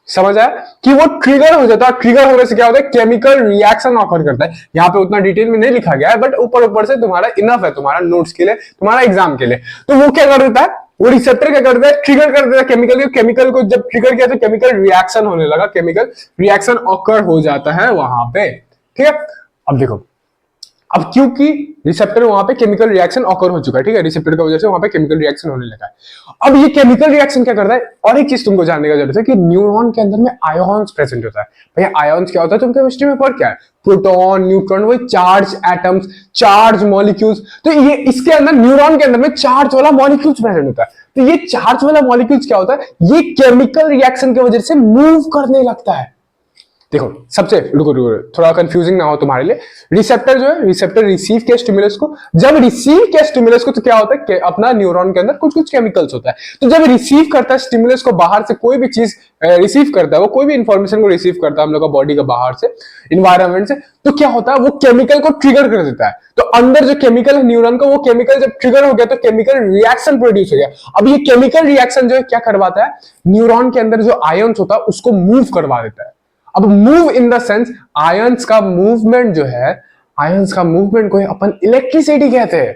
A: समझ आया कि वो ट्रिगर हो जाता है, ट्रिगर होने से क्या होता है, केमिकल रिएक्शन ऑकर करता है। यहाँ पे उतना डिटेल में नहीं लिखा गया है, बट ऊपर ऊपर से तुम्हारा इनफ है, तुम्हारा नोट्स के लिए, तुम्हारा एग्जाम के लिए। तो वो क्या कर देता है, वो रिसेप्टर क्या करता है, ट्रिगर कर देता है केमिकल, केमिकल को जब ट्रिगर किया तो केमिकल रिएक्शन होने लगा, केमिकल रिएक्शन ऑकर हो जाता है वहां पे। ठीक है, अब देखो, अब क्योंकि रिसेप्टर वहां पे केमिकल रिएक्शन ऑकर हो चुका है, ठीक है, रिसेप्टर की वजह से वहां पे केमिकल रिएक्शन होने लगा है। अब ये केमिकल रिएक्शन क्या करता है, और एक चीज तुमको जानने का जरूरत है कि न्यूरॉन के अंदर में आयोन्स प्रेजेंट होता है। भैया आयोन्स क्या होता है, तुम केमिस्ट्री में पढ़ क्या है, प्रोटॉन न्यूट्रॉन, वही चार्ज एटम्स, चार्ज मॉलिक्यूल्स। तो ये इसके अंदर न्यूरॉन के अंदर में चार्ज वाला मॉलिक्यूल्स प्रेजेंट होता है। तो ये चार्ज वाला मॉलिक्यूल्स क्या होता है, ये केमिकल रिएक्शन की वजह से मूव करने लगता है। देखो सबसे रुको थोड़ा कंफ्यूजिंग ना हो तुम्हारे लिए, रिसेप्टर जो है, रिसेप्टर रिसीव किया स्टिमुलस को, जब रिसीव किया स्टिमुलस को तो क्या होता है कि अपना न्यूरॉन के अंदर कुछ कुछ केमिकल्स होता है। तो जब रिसीव करता है स्टिमुलस को, बाहर से कोई भी चीज रिसीव करता है, वो कोई भी इंफॉर्मेशन को रिसीव करता है हम लोग का बॉडी का बाहर से, इन्वायरमेंट से, तो क्या होता है, वो केमिकल को ट्रिगर कर देता है। तो अंदर जो केमिकल है न्यूरॉन का, वो केमिकल जब ट्रिगर हो गया तो केमिकल रिएक्शन प्रोड्यूस हो गया। अब ये केमिकल रिएक्शन जो है क्या करवाता है, न्यूरॉन के अंदर जो आयन्स होता है उसको मूव करवा देता है। अब move in the sense, ions का मूवमेंट जो है, आयंस का मूवमेंट को ही अपन इलेक्ट्रिसिटी कहते हैं।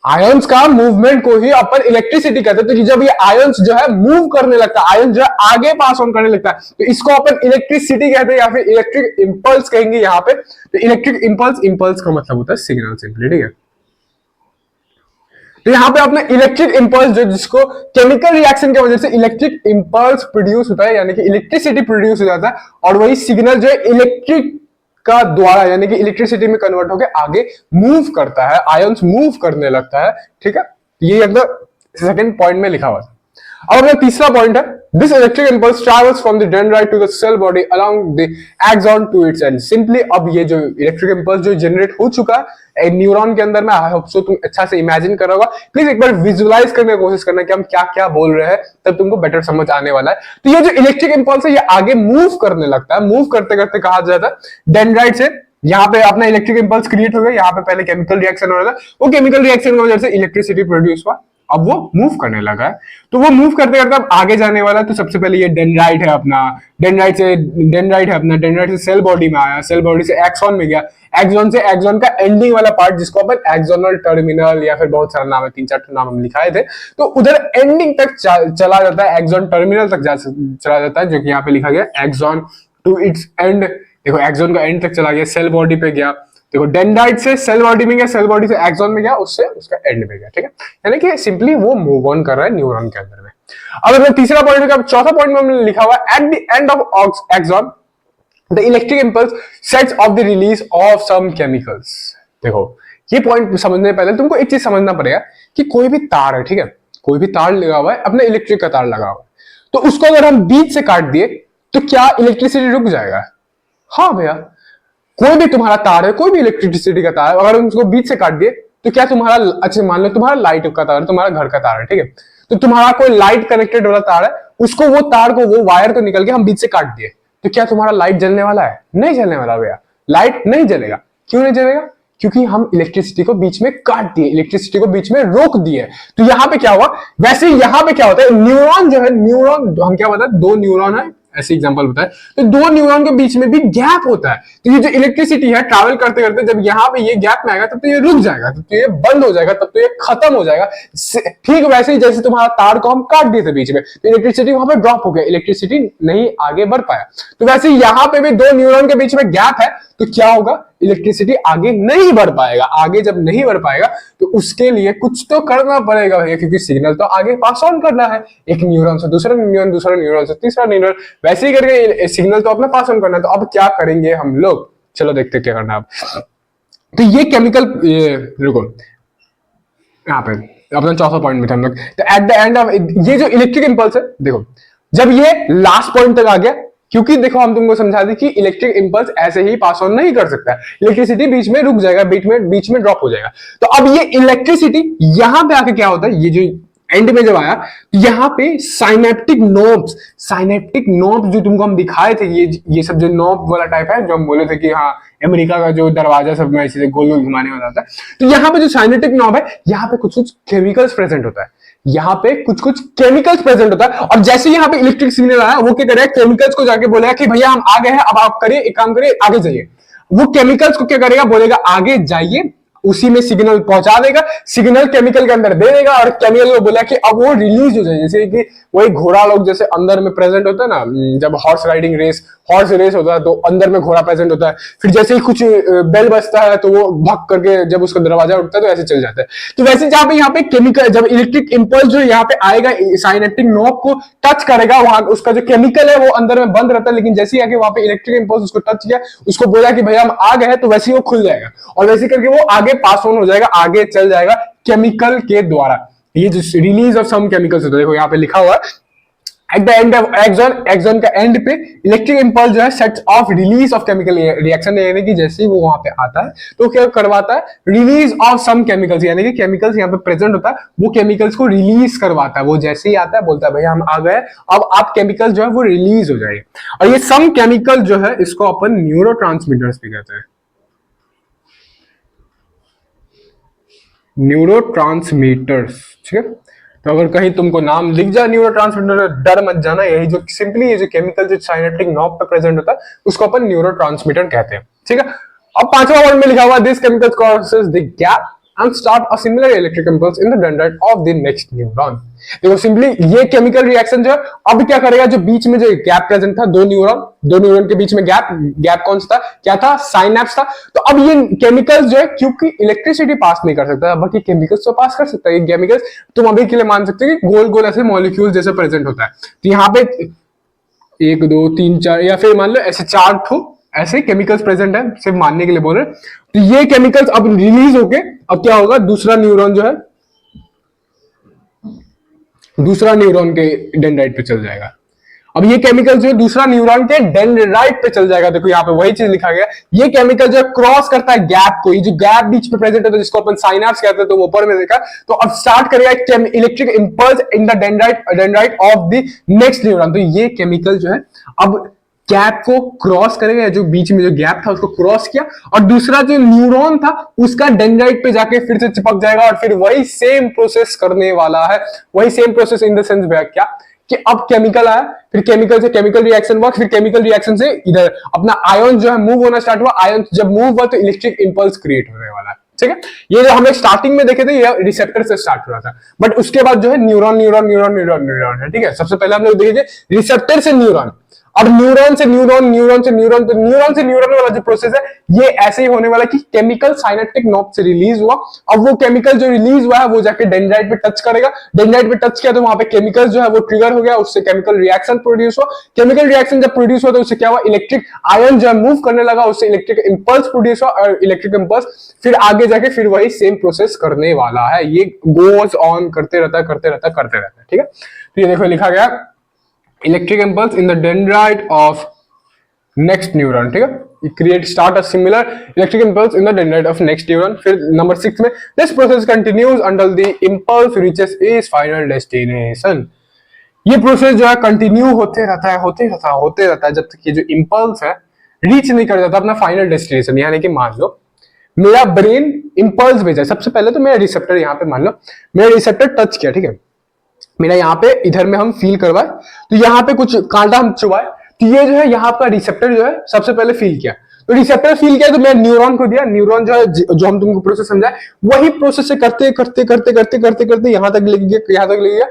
A: आयंस का मूवमेंट को ही अपन इलेक्ट्रिसिटी कहते हैं। तो जब ये आयंस जो है मूव करने लगता है, आयंस जो है आगे पास ऑन करने लगता है, तो इसको अपन इलेक्ट्रिसिटी कहते हैं या फिर इलेक्ट्रिक इंपल्स कहेंगे यहाँ पे। तो इलेक्ट्रिक इंपल्स, इंपल्स का मतलब होता है सिग्नल सिंपली। ठीक है, तो यहां पे अपने इलेक्ट्रिक इंपल्स जो, जिसको केमिकल रिएक्शन की वजह से इलेक्ट्रिक इंपल्स प्रोड्यूस होता है, यानी कि इलेक्ट्रिसिटी प्रोड्यूस हो जाता है, और वही सिग्नल जो है इलेक्ट्रिक का द्वारा यानी कि इलेक्ट्रिसिटी में कन्वर्ट होकर आगे मूव करता है, आयंस मूव करने लगता है। ठीक है, ये अंदर सेकंड पॉइंट में लिखा हुआ है। अब अपना तीसरा पॉइंट है, this electric impulse travels from the dendrite to the cell body along the axon to its end. Simply अब ये जो इलेक्ट्रिक इंपल्स जो जनरेट हो चुका है न्यूरॉन के अंदर में, आई होप सो तुम अच्छा से इमेजिन कर रहा होगा। प्लीज एक बार विजुअलाइज करने की कोशिश करना कि हम क्या क्या बोल रहे हैं, तब तुमको बेटर समझ आने वाला है। तो ये जो इलेक्ट्रिक इंपल्स है ये आगे मूव करने लगता है, मूव करते करते कहा जाता है डेंड्राइट से, यहाँ पे अपना इलेक्ट्रिक इंपल्स क्रिएट हो गया, यहाँ पे पहले केमिकल रिएक्शन हो रहा था, वो केमिकल रिएक्शन की वजह से इलेक्ट्रिसिटी प्रोड्यूस हुआ, अब वो मूव करने लगा है। तो वो मूव करते करते अब आगे जाने वाला है। तो सबसे पहले ये डेंड्राइट है अपना, डेंड्राइट है अपना, डेंड्राइट से सेल बॉडी में आया, सेल बॉडी से एक्सॉन में गया, एक्सॉन से एक्सॉन का एंडिंग वाला पार्ट जिसको अपन एक्सोनल टर्मिनल या फिर बहुत सारा नाम है, 3-4 नाम हम लिखाए थे, तो उधर एंडिंग तक चला जाता है, एक्सॉन टर्मिनल तक चला जाता है, जो कि यहाँ पे लिखा गया एक्सॉन टू इट्स एंड देखो एक्सॉन का एंड तक चला गया, सेल बॉडी पे गया, देखो डेंड्राइट से सेल बॉडी में गया, सेल बॉडी से एक्सॉन में गया, उससे उसका एंड में गया, ठीक है। यानी कि सिंपली वो मूव ऑन कर रहा है न्यूरॉन के अंदर में। अब अगर तीसरा पॉइंट का चौथा पॉइंट में हमने लिखा हुआ है at the end of axon the electric impulse sets off the release of some chemicals. देखो ये पॉइंट समझने पहले तुमको एक चीज समझना पड़ेगा कि कोई भी तार है, ठीक है, कोई भी तार लगा हुआ है, अपने इलेक्ट्रिक का तार लगा हुआ है, तो उसको अगर हम बीच से काट दिए तो क्या इलेक्ट्रिसिटी रुक जाएगा? हाँ भैया, कोई भी तुम्हारा तार है, कोई भी इलेक्ट्रिसिटी का तार, अगर उसको बीच से काट दिए तो क्या तुम्हारा, अच्छा मान लो तुम्हारा लाइट का तार, तुम्हारा घर का तार है, ठीक है, तो तुम्हारा कोई लाइट कनेक्टेड वाला तार है, उसको वो तार को, वो वायर को निकल के हम बीच से काट दिए, तो क्या तुम्हारा लाइट जलने वाला है? नहीं जलने वाला भैया, लाइट नहीं जलेगा। क्यों नहीं जलेगा? क्योंकि हम इलेक्ट्रिसिटी को बीच में काट दिए, इलेक्ट्रिसिटी को बीच में रोक दिए। तो यहां पे क्या हुआ? वैसे यहां पे क्या होता है, न्यूरॉन जो है, न्यूरॉन हम क्या बताए, दो न्यूरॉन है, ऐसे एग्जांपल बताए, तो दो न्यूरॉन के बीच में भी गैप होता है। तो ये जो इलेक्ट्रिसिटी है ट्रैवल करते करते जब यहाँ पे ये गैप में आएगा तब तो ये रुक जाएगा, तब तो ये बंद हो जाएगा, तब तो ये खत्म हो जाएगा। ठीक वैसे ही जैसे तुम्हारा तार को हम काट दिए थे बीच में, तो इलेक्ट्रिसिटी वहां पे ड्रॉप हो गया, इलेक्ट्रिसिटी नहीं आगे बढ़ पाया। तो वैसे यहाँ पे भी दो न्यूरॉन के बीच में गैप है, तो क्या होगा, इलेक्ट्रिसिटी आगे नहीं बढ़ पाएगा। आगे जब नहीं बढ़ पाएगा तो उसके लिए कुछ तो करना पड़ेगा भैया, क्योंकि सिग्नल तो आगे पास ऑन करना है, एक न्यूरॉन से दूसरा न्यूरॉन, दूसरा न्यूरॉन से तीसरा न्यूरॉन, वैसे ही करके सिग्नल तो अपना पास ऑन करना है। तो अब क्या करेंगे हम लोग, चलो देखते क्या करना है अब। तो ये केमिकल, रुको यहाँ पे अपना चौथा पॉइंट में था हम लोग, तो एट द एंड ऑफ ये जो इलेक्ट्रिक इंपल्स है, देखो जब ये लास्ट पॉइंट तक आ गया, क्योंकि देखो हम तुमको समझा दी कि इलेक्ट्रिक इंपल्स ऐसे ही पास ऑन नहीं कर सकता है, इलेक्ट्रिसिटी बीच में रुक जाएगा, बीच में ड्रॉप हो जाएगा। तो अब ये इलेक्ट्रिसिटी यहां पे आके क्या होता है, ये जो एंड में जब आया, यहाँ पे साइनेप्टिक नोब्स जो तुमको हम दिखाए थे, ये सब जो नोब वाला टाइप है, जो हम बोले थे कि हाँ अमेरिका का जो दरवाजा सब में ऐसे गोल गोल घुमाने वाला था, तो यहाँ पे जो साइनेप्टिक नोब है, यहाँ पे कुछ कुछ केमिकल्स प्रेजेंट होता है, यहाँ पे कुछ कुछ केमिकल्स प्रेजेंट होता है। और जैसे यहाँ पे इलेक्ट्रिक सिग्नल आया, वो क्या करेगा, केमिकल्स को जाके बोलेगा कि भैया हम आ गए हैं, अब आप करिए, एक काम करिए, आगे जाइए। वो केमिकल्स को क्या करेगा, बोलेगा आगे जाइए, उसी में सिग्नल पहुंचा देगा, सिग्नल केमिकल के अंदर दे देगा, और केमिकल को बोला कि अब वो रिलीज हो जाए। जैसे कि वही घोड़ा लोग जैसे अंदर में प्रेजेंट होता है ना, जब हॉर्स रेस होता है तो अंदर में घोड़ा प्रेजेंट होता है, फिर जैसे ही कुछ बेल बजता है तो वो भग करके जब उसका दरवाजा उठता है तो ऐसे चल जाता है। तो वैसे जहां पे यहाँ पे केमिकल, जब इलेक्ट्रिक इंपल्स जो यहाँ पे आएगा, साइनेप्टिक नोब को टच करेगा, वहां उसका जो केमिकल है वो अंदर में बंद रहता है, लेकिन जैसे ही आके वहां पे इलेक्ट्रिक इंपल्स उसको टच किया, उसको बोला कि भैया हम आ गए हैं, तो वैसे ही वो खुल जाएगा, और वैसे करके वो आगे पास ऑन हो जाएगा, आगे चल जाएगा केमिकल के द्वारा। ये जो रिलीज ऑफ सम केमिकल्स होता है, देखो यहाँ पे लिखा हुआ है at the end of axon का एंड पे इलेक्ट्रिक इंपल्स जो है sets off release of chemical reaction, यानी कि जैसे ही वो वहां पे आता है तो क्या करवाता है, रिलीज ऑफ सम केमिकल्स, यानी कि केमिकल्स यहाँ पे प्रेजेंट होता है, वो केमिकल्स को रिलीज करवाता है। वो जैसे ही आता है बोलता है भैया हम आ गए, अब आप केमिकल जो है वो रिलीज हो जाएंगे। और ये सम केमिकल जो है इसको अपन न्यूरोट्रांसमीटर्स भी कहते हैं, न्यूरोट्रांसमीटर्स, ठीक है। तो अगर कहीं तुमको नाम लिख जाए न्यूरोट्रांसमीटर, डर मत जाना, यही जो सिंपली ये जो केमिकल जो साइनेप्टिक नॉब पे प्रेजेंट होता है उसको अपन न्यूरोट्रांसमीटर कहते हैं, ठीक है। अब पांचवा वर्ड में लिखा हुआ this chemical causes the gap and start a similar electric impulse in the dendrite of the next neuron। देखो सिंपली ये केमिकल रिएक्शन जो अब क्या करेगा, जो बीच में जो गैप प्रेजेंट था, दो न्यूरॉन के बीच में गैप कौन सा था, क्या था, साइनेप्स था। तो अब ये केमिकल्स जो है, क्योंकि इलेक्ट्रिसिटी पास नहीं कर सकता, बाकी केमिकल्स तो पास कर सकता है। ये केमिकल्स तुम अभी के लिए मान सकते हो कि गोल गोल ऐसे मॉलिक्यूल जैसे प्रेजेंट होता है। तो यहाँ पे 1 2 3 4 या फिर मान लो ऐसे 4 ठो ऐसे केमिकल्स प्रेजेंट है, सिर्फ मानने के लिए बोल रहे। तो ये केमिकल्स अब रिलीज होके अब क्या होगा, दूसरा न्यूरॉन जो है, दूसरा न्यूरॉन के डेंड्राइट पे चल जाएगा। अब ये केमिकल जो है दूसरा न्यूरॉन के डेंड्राइट पे चल जाएगा। देखो यहाँ पे वही चीज लिखा गया, ये केमिकल जो क्रॉस करता है गैप को, ये जो गैप बीच में प्रेजेंट होता है जिसको अपन साइनेप्स कहते हैं, तो ऊपर में देखा। तो अब स्टार्ट करेगा electric impulse in the dendrite of the next neuron. तो ये केमिकल जो है अब गैप को क्रॉस करेगा, जो बीच में जो गैप था उसको क्रॉस किया, और दूसरा जो न्यूरॉन था उसका डेंड्राइट पे जाके फिर से चिपक जाएगा, और फिर वही सेम प्रोसेस करने वाला है। वही same process in the sense क्या कि अब केमिकल आया, फिर केमिकल से केमिकल रिएक्शन हुआ, फिर केमिकल रिएक्शन से इधर अपना आयन जो है मूव होना स्टार्ट हुआ। आयन जब मूव हुआ तो इलेक्ट्रिक इंपल्स क्रिएट होने वाला है, ठीक है। ये जो हमने स्टार्टिंग में देखे थे ये रिसेप्टर से स्टार्ट हुआ था, बट उसके बाद जो है न्यूरॉन है, ठीक है। सबसे पहले हम लोग देखेंगे रिसेप्टर से न्यूरॉन, अब न्यूरॉन से न्यूरॉन, न्यूरॉन से न्यूरॉन, तो न्यूरॉन से न्यूरॉन वाला जो प्रोसेस है ये ऐसे ही होने वाला कि केमिकल साइनेप्टिक नॉब से रिलीज हुआ, अब वो केमिकल जो रिलीज हुआ है वो जाके डेंड्राइट पे टच करेगा, डेंड्राइट पे टच किया तो वहां पे केमिकल जो है वो ट्रिगर हो गया, उससे केमिकल रिएक्शन प्रोड्यूस हुआ, केमिकल रिएक्शन जब प्रोड्यूस हुआ तो उससे क्या हुआ, इलेक्ट्रिक आयन जो है मूव करने लगा, उससे इलेक्ट्रिक इंपल्स प्रोड्यूस हुआ, और इलेक्ट्रिक इंपल्स फिर आगे जाके फिर वही सेम प्रोसेस करने वाला है, ये गोज ऑन करते रहता है, ठीक है। तो ये देखो लिखा गया electric impulse in the dendrite of next neuron, ठीक है, create start a similar electric impulse in the dendrite of next neuron. फिर नंबर 6 में this process continues until the impulse reaches it's final destination. ये process जो है continue होते रहता है जब तक ये जो इंपल्स है रीच नहीं कर जाता अपना फाइनल डेस्टिनेशन। यानी कि मान लो मेरा ब्रेन इंपल्स भेजा, सबसे पहले तो मेरा रिसेप्टर यहाँ पे मान लो मेरा रिसेप्टर टच किया, ठीक है, मेरा यहाँ पे इधर में हम फील करवाए तो यहाँ पे कुछ कांटा हम चुबाए, तो ये जो है यहाँ पर रिसेप्टर जो है सबसे पहले फील किया, तो रिसेप्टर फील किया तो मैं न्यूरॉन को दिया, न्यूरॉन जो है जो हम तुमको प्रोसेस समझाए वही प्रोसेस से करते यहाँ तक ले गया।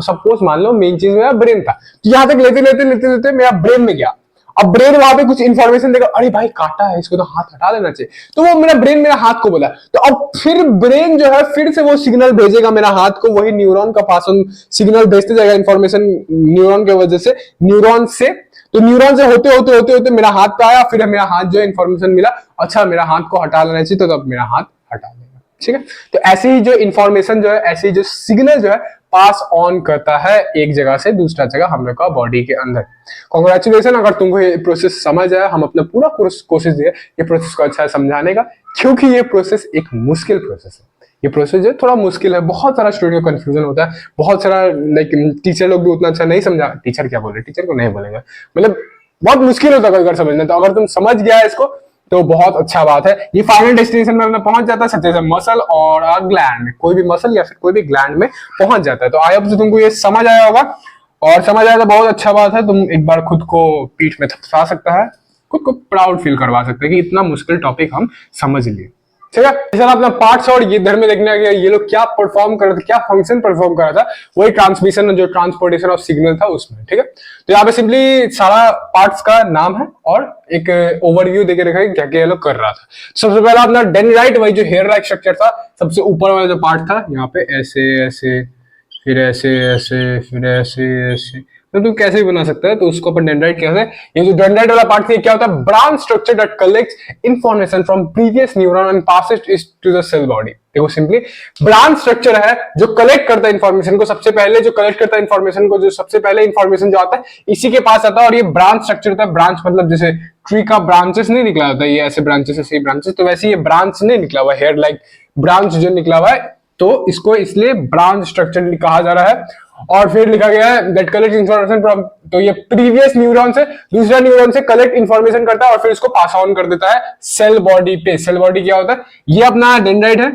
A: सपोज मान लो मेन चीज मेरा ब्रेन था, तो यहाँ तक लेते मेरा ब्रेन में गया, अब ब्रेन वहां पे कुछ इंफॉर्मेशन देगा, अरे भाई काटा है इसको तो हाथ हटा देना चाहिए, तो वो मेरा ब्रेन मेरा हाथ को बोला, तो अब फिर ब्रेन जो है फिर से वो सिग्नल भेजेगा मेरा हाथ को, वही न्यूरॉन का पास ऑन सिग्नल भेजते जाएगा इंफॉर्मेशन न्यूरॉन की वजह से, न्यूरॉन से, तो न्यूरॉन से होते मेरा हाथ पे आया, फिर मेरा हाथ जो है इंफॉर्मेशन मिला, अच्छा मेरा हाथ को हटा लेना चाहिए, तो अब मेरा हाथ हटा देगा, ठीक है। तो ऐसे ही जो इंफॉर्मेशन जो है, ऐसे ही जो सिग्नल जो है पास ऑन करता है एक जगह से दूसरा जगह हम लोग का बॉडी के अंदर। कॉन्ग्रेचुलेशन, अगर तुमको ये प्रोसेस समझ आया, हम अपना पूरा कोशिश दिए ये प्रोसेस को अच्छा समझाने का, क्योंकि ये प्रोसेस एक मुश्किल प्रोसेस है, ये प्रोसेस जो थोड़ा मुश्किल है, बहुत सारा स्टूडेंट को कंफ्यूजन होता है, बहुत सारा लाइक टीचर लोग भी उतना अच्छा नहीं समझा, टीचर क्या बोल रहे, टीचर को नहीं बोलेंगे, मतलब बहुत मुश्किल होता है अगर समझना, तो अगर तुम समझ गया है इसको तो बहुत अच्छा बात है। ये फाइनल डेस्टिनेशन में पहुंच जाता है सच्चे से मसल और ग्लैंड, कोई भी मसल या फिर कोई भी ग्लैंड में पहुंच जाता है। तो आई होप तुमको ये समझ आया होगा, और समझ आया तो बहुत अच्छा बात है, तुम एक बार खुद को पीठ में थपथपा सकता है, खुद को प्राउड फील करवा सकते हैं कि इतना मुश्किल टॉपिक हम समझ लिए, ठीक है। सर अपना पार्ट्स और ये इधर में देखने गया, ये लोग क्या परफॉर्म कर रहे थे, क्या फंक्शन परफॉर्म कर रहा था, वही ट्रांसमिशन जो ट्रांसपोर्टेशन ऑफ सिग्नल था उसमें, ठीक है। तो यहाँ पे सिंपली सारा पार्ट्स का नाम है और एक ओवरव्यू देके रखा है क्या क्या ये लोग कर रहा था। सबसे पहला अपना डेंड्राइट, वही जो हेयर लाइक स्ट्रक्चर था, सबसे ऊपर वाला जो पार्ट था, यहाँ पे ऐसे ऐसे फिर ऐसे ऐसे फिर ऐसे ऐसे, तो तू कैसे भी बना सकता है, तो उसको अपन डेंड्राइट कहते हैं। ये जो डेंड्राइट वाला पार्ट है क्या होता है, branch structure that collects information from previous neuron and passes it to the cell body. देखो सिंपली ब्रांच स्ट्रक्चर है जो कलेक्ट करता है इंफॉर्मेशन को, सबसे पहले जो कलेक्ट करता है इंफॉर्मेशन को, जो सबसे पहले इंफॉर्मेशन जो आता है इसी के पास आता है, और ये ब्रांच स्ट्रक्चर होता है। ब्रांच मतलब जैसे ट्री का ब्रांचेस नहीं निकला होता है, ये ऐसे ब्रांचेस ऐसे ब्रांचेस, तो वैसे ये ब्रांच नहीं निकला हुआ, हेयर लाइक ब्रांच जो निकला हुआ है, तो इसको इसलिए ब्रांच स्ट्रक्चर कहा जा रहा है। और फिर लिखा गया है दैट कलेक्ट इंफॉर्मेशन फ्रॉम, तो ये प्रीवियस न्यूरॉन से दूसरा न्यूरॉन से कलेक्ट इंफॉर्मेशन करता है और फिर इसको पास ऑन कर देता है सेल बॉडी पे। सेल बॉडी क्या होता है, ये अपना डेंड्राइट है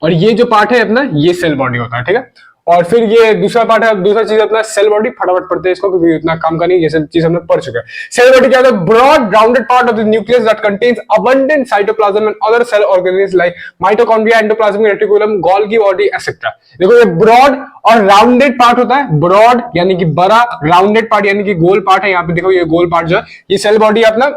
A: और ये जो पार्ट है अपना ये सेल बॉडी होता है, ठीक है। और फिर ये दूसरा पार्ट है, दूसरा चीज अपना सेल बॉडी, फटाफट पढ़ते हैं इसको क्योंकि इतना काम का नहीं, ये सब चीज हम लोग पढ़ चुके हैं। सेल बॉडी क्या होता है, broad rounded part of the nucleus that contains abundant cytoplasm and other cell organelles like mitochondria, endoplasmic reticulum, Golgi body etcetera. देखो ये ब्रॉड और राउंडेड पार्ट होता है, ब्रॉड यानी कि बड़ा, राउंडेड पार्ट यानी कि गोल पार्ट है। यहाँ पे देखो ये गोल पार्ट जो है ये सेल बॉडी अपना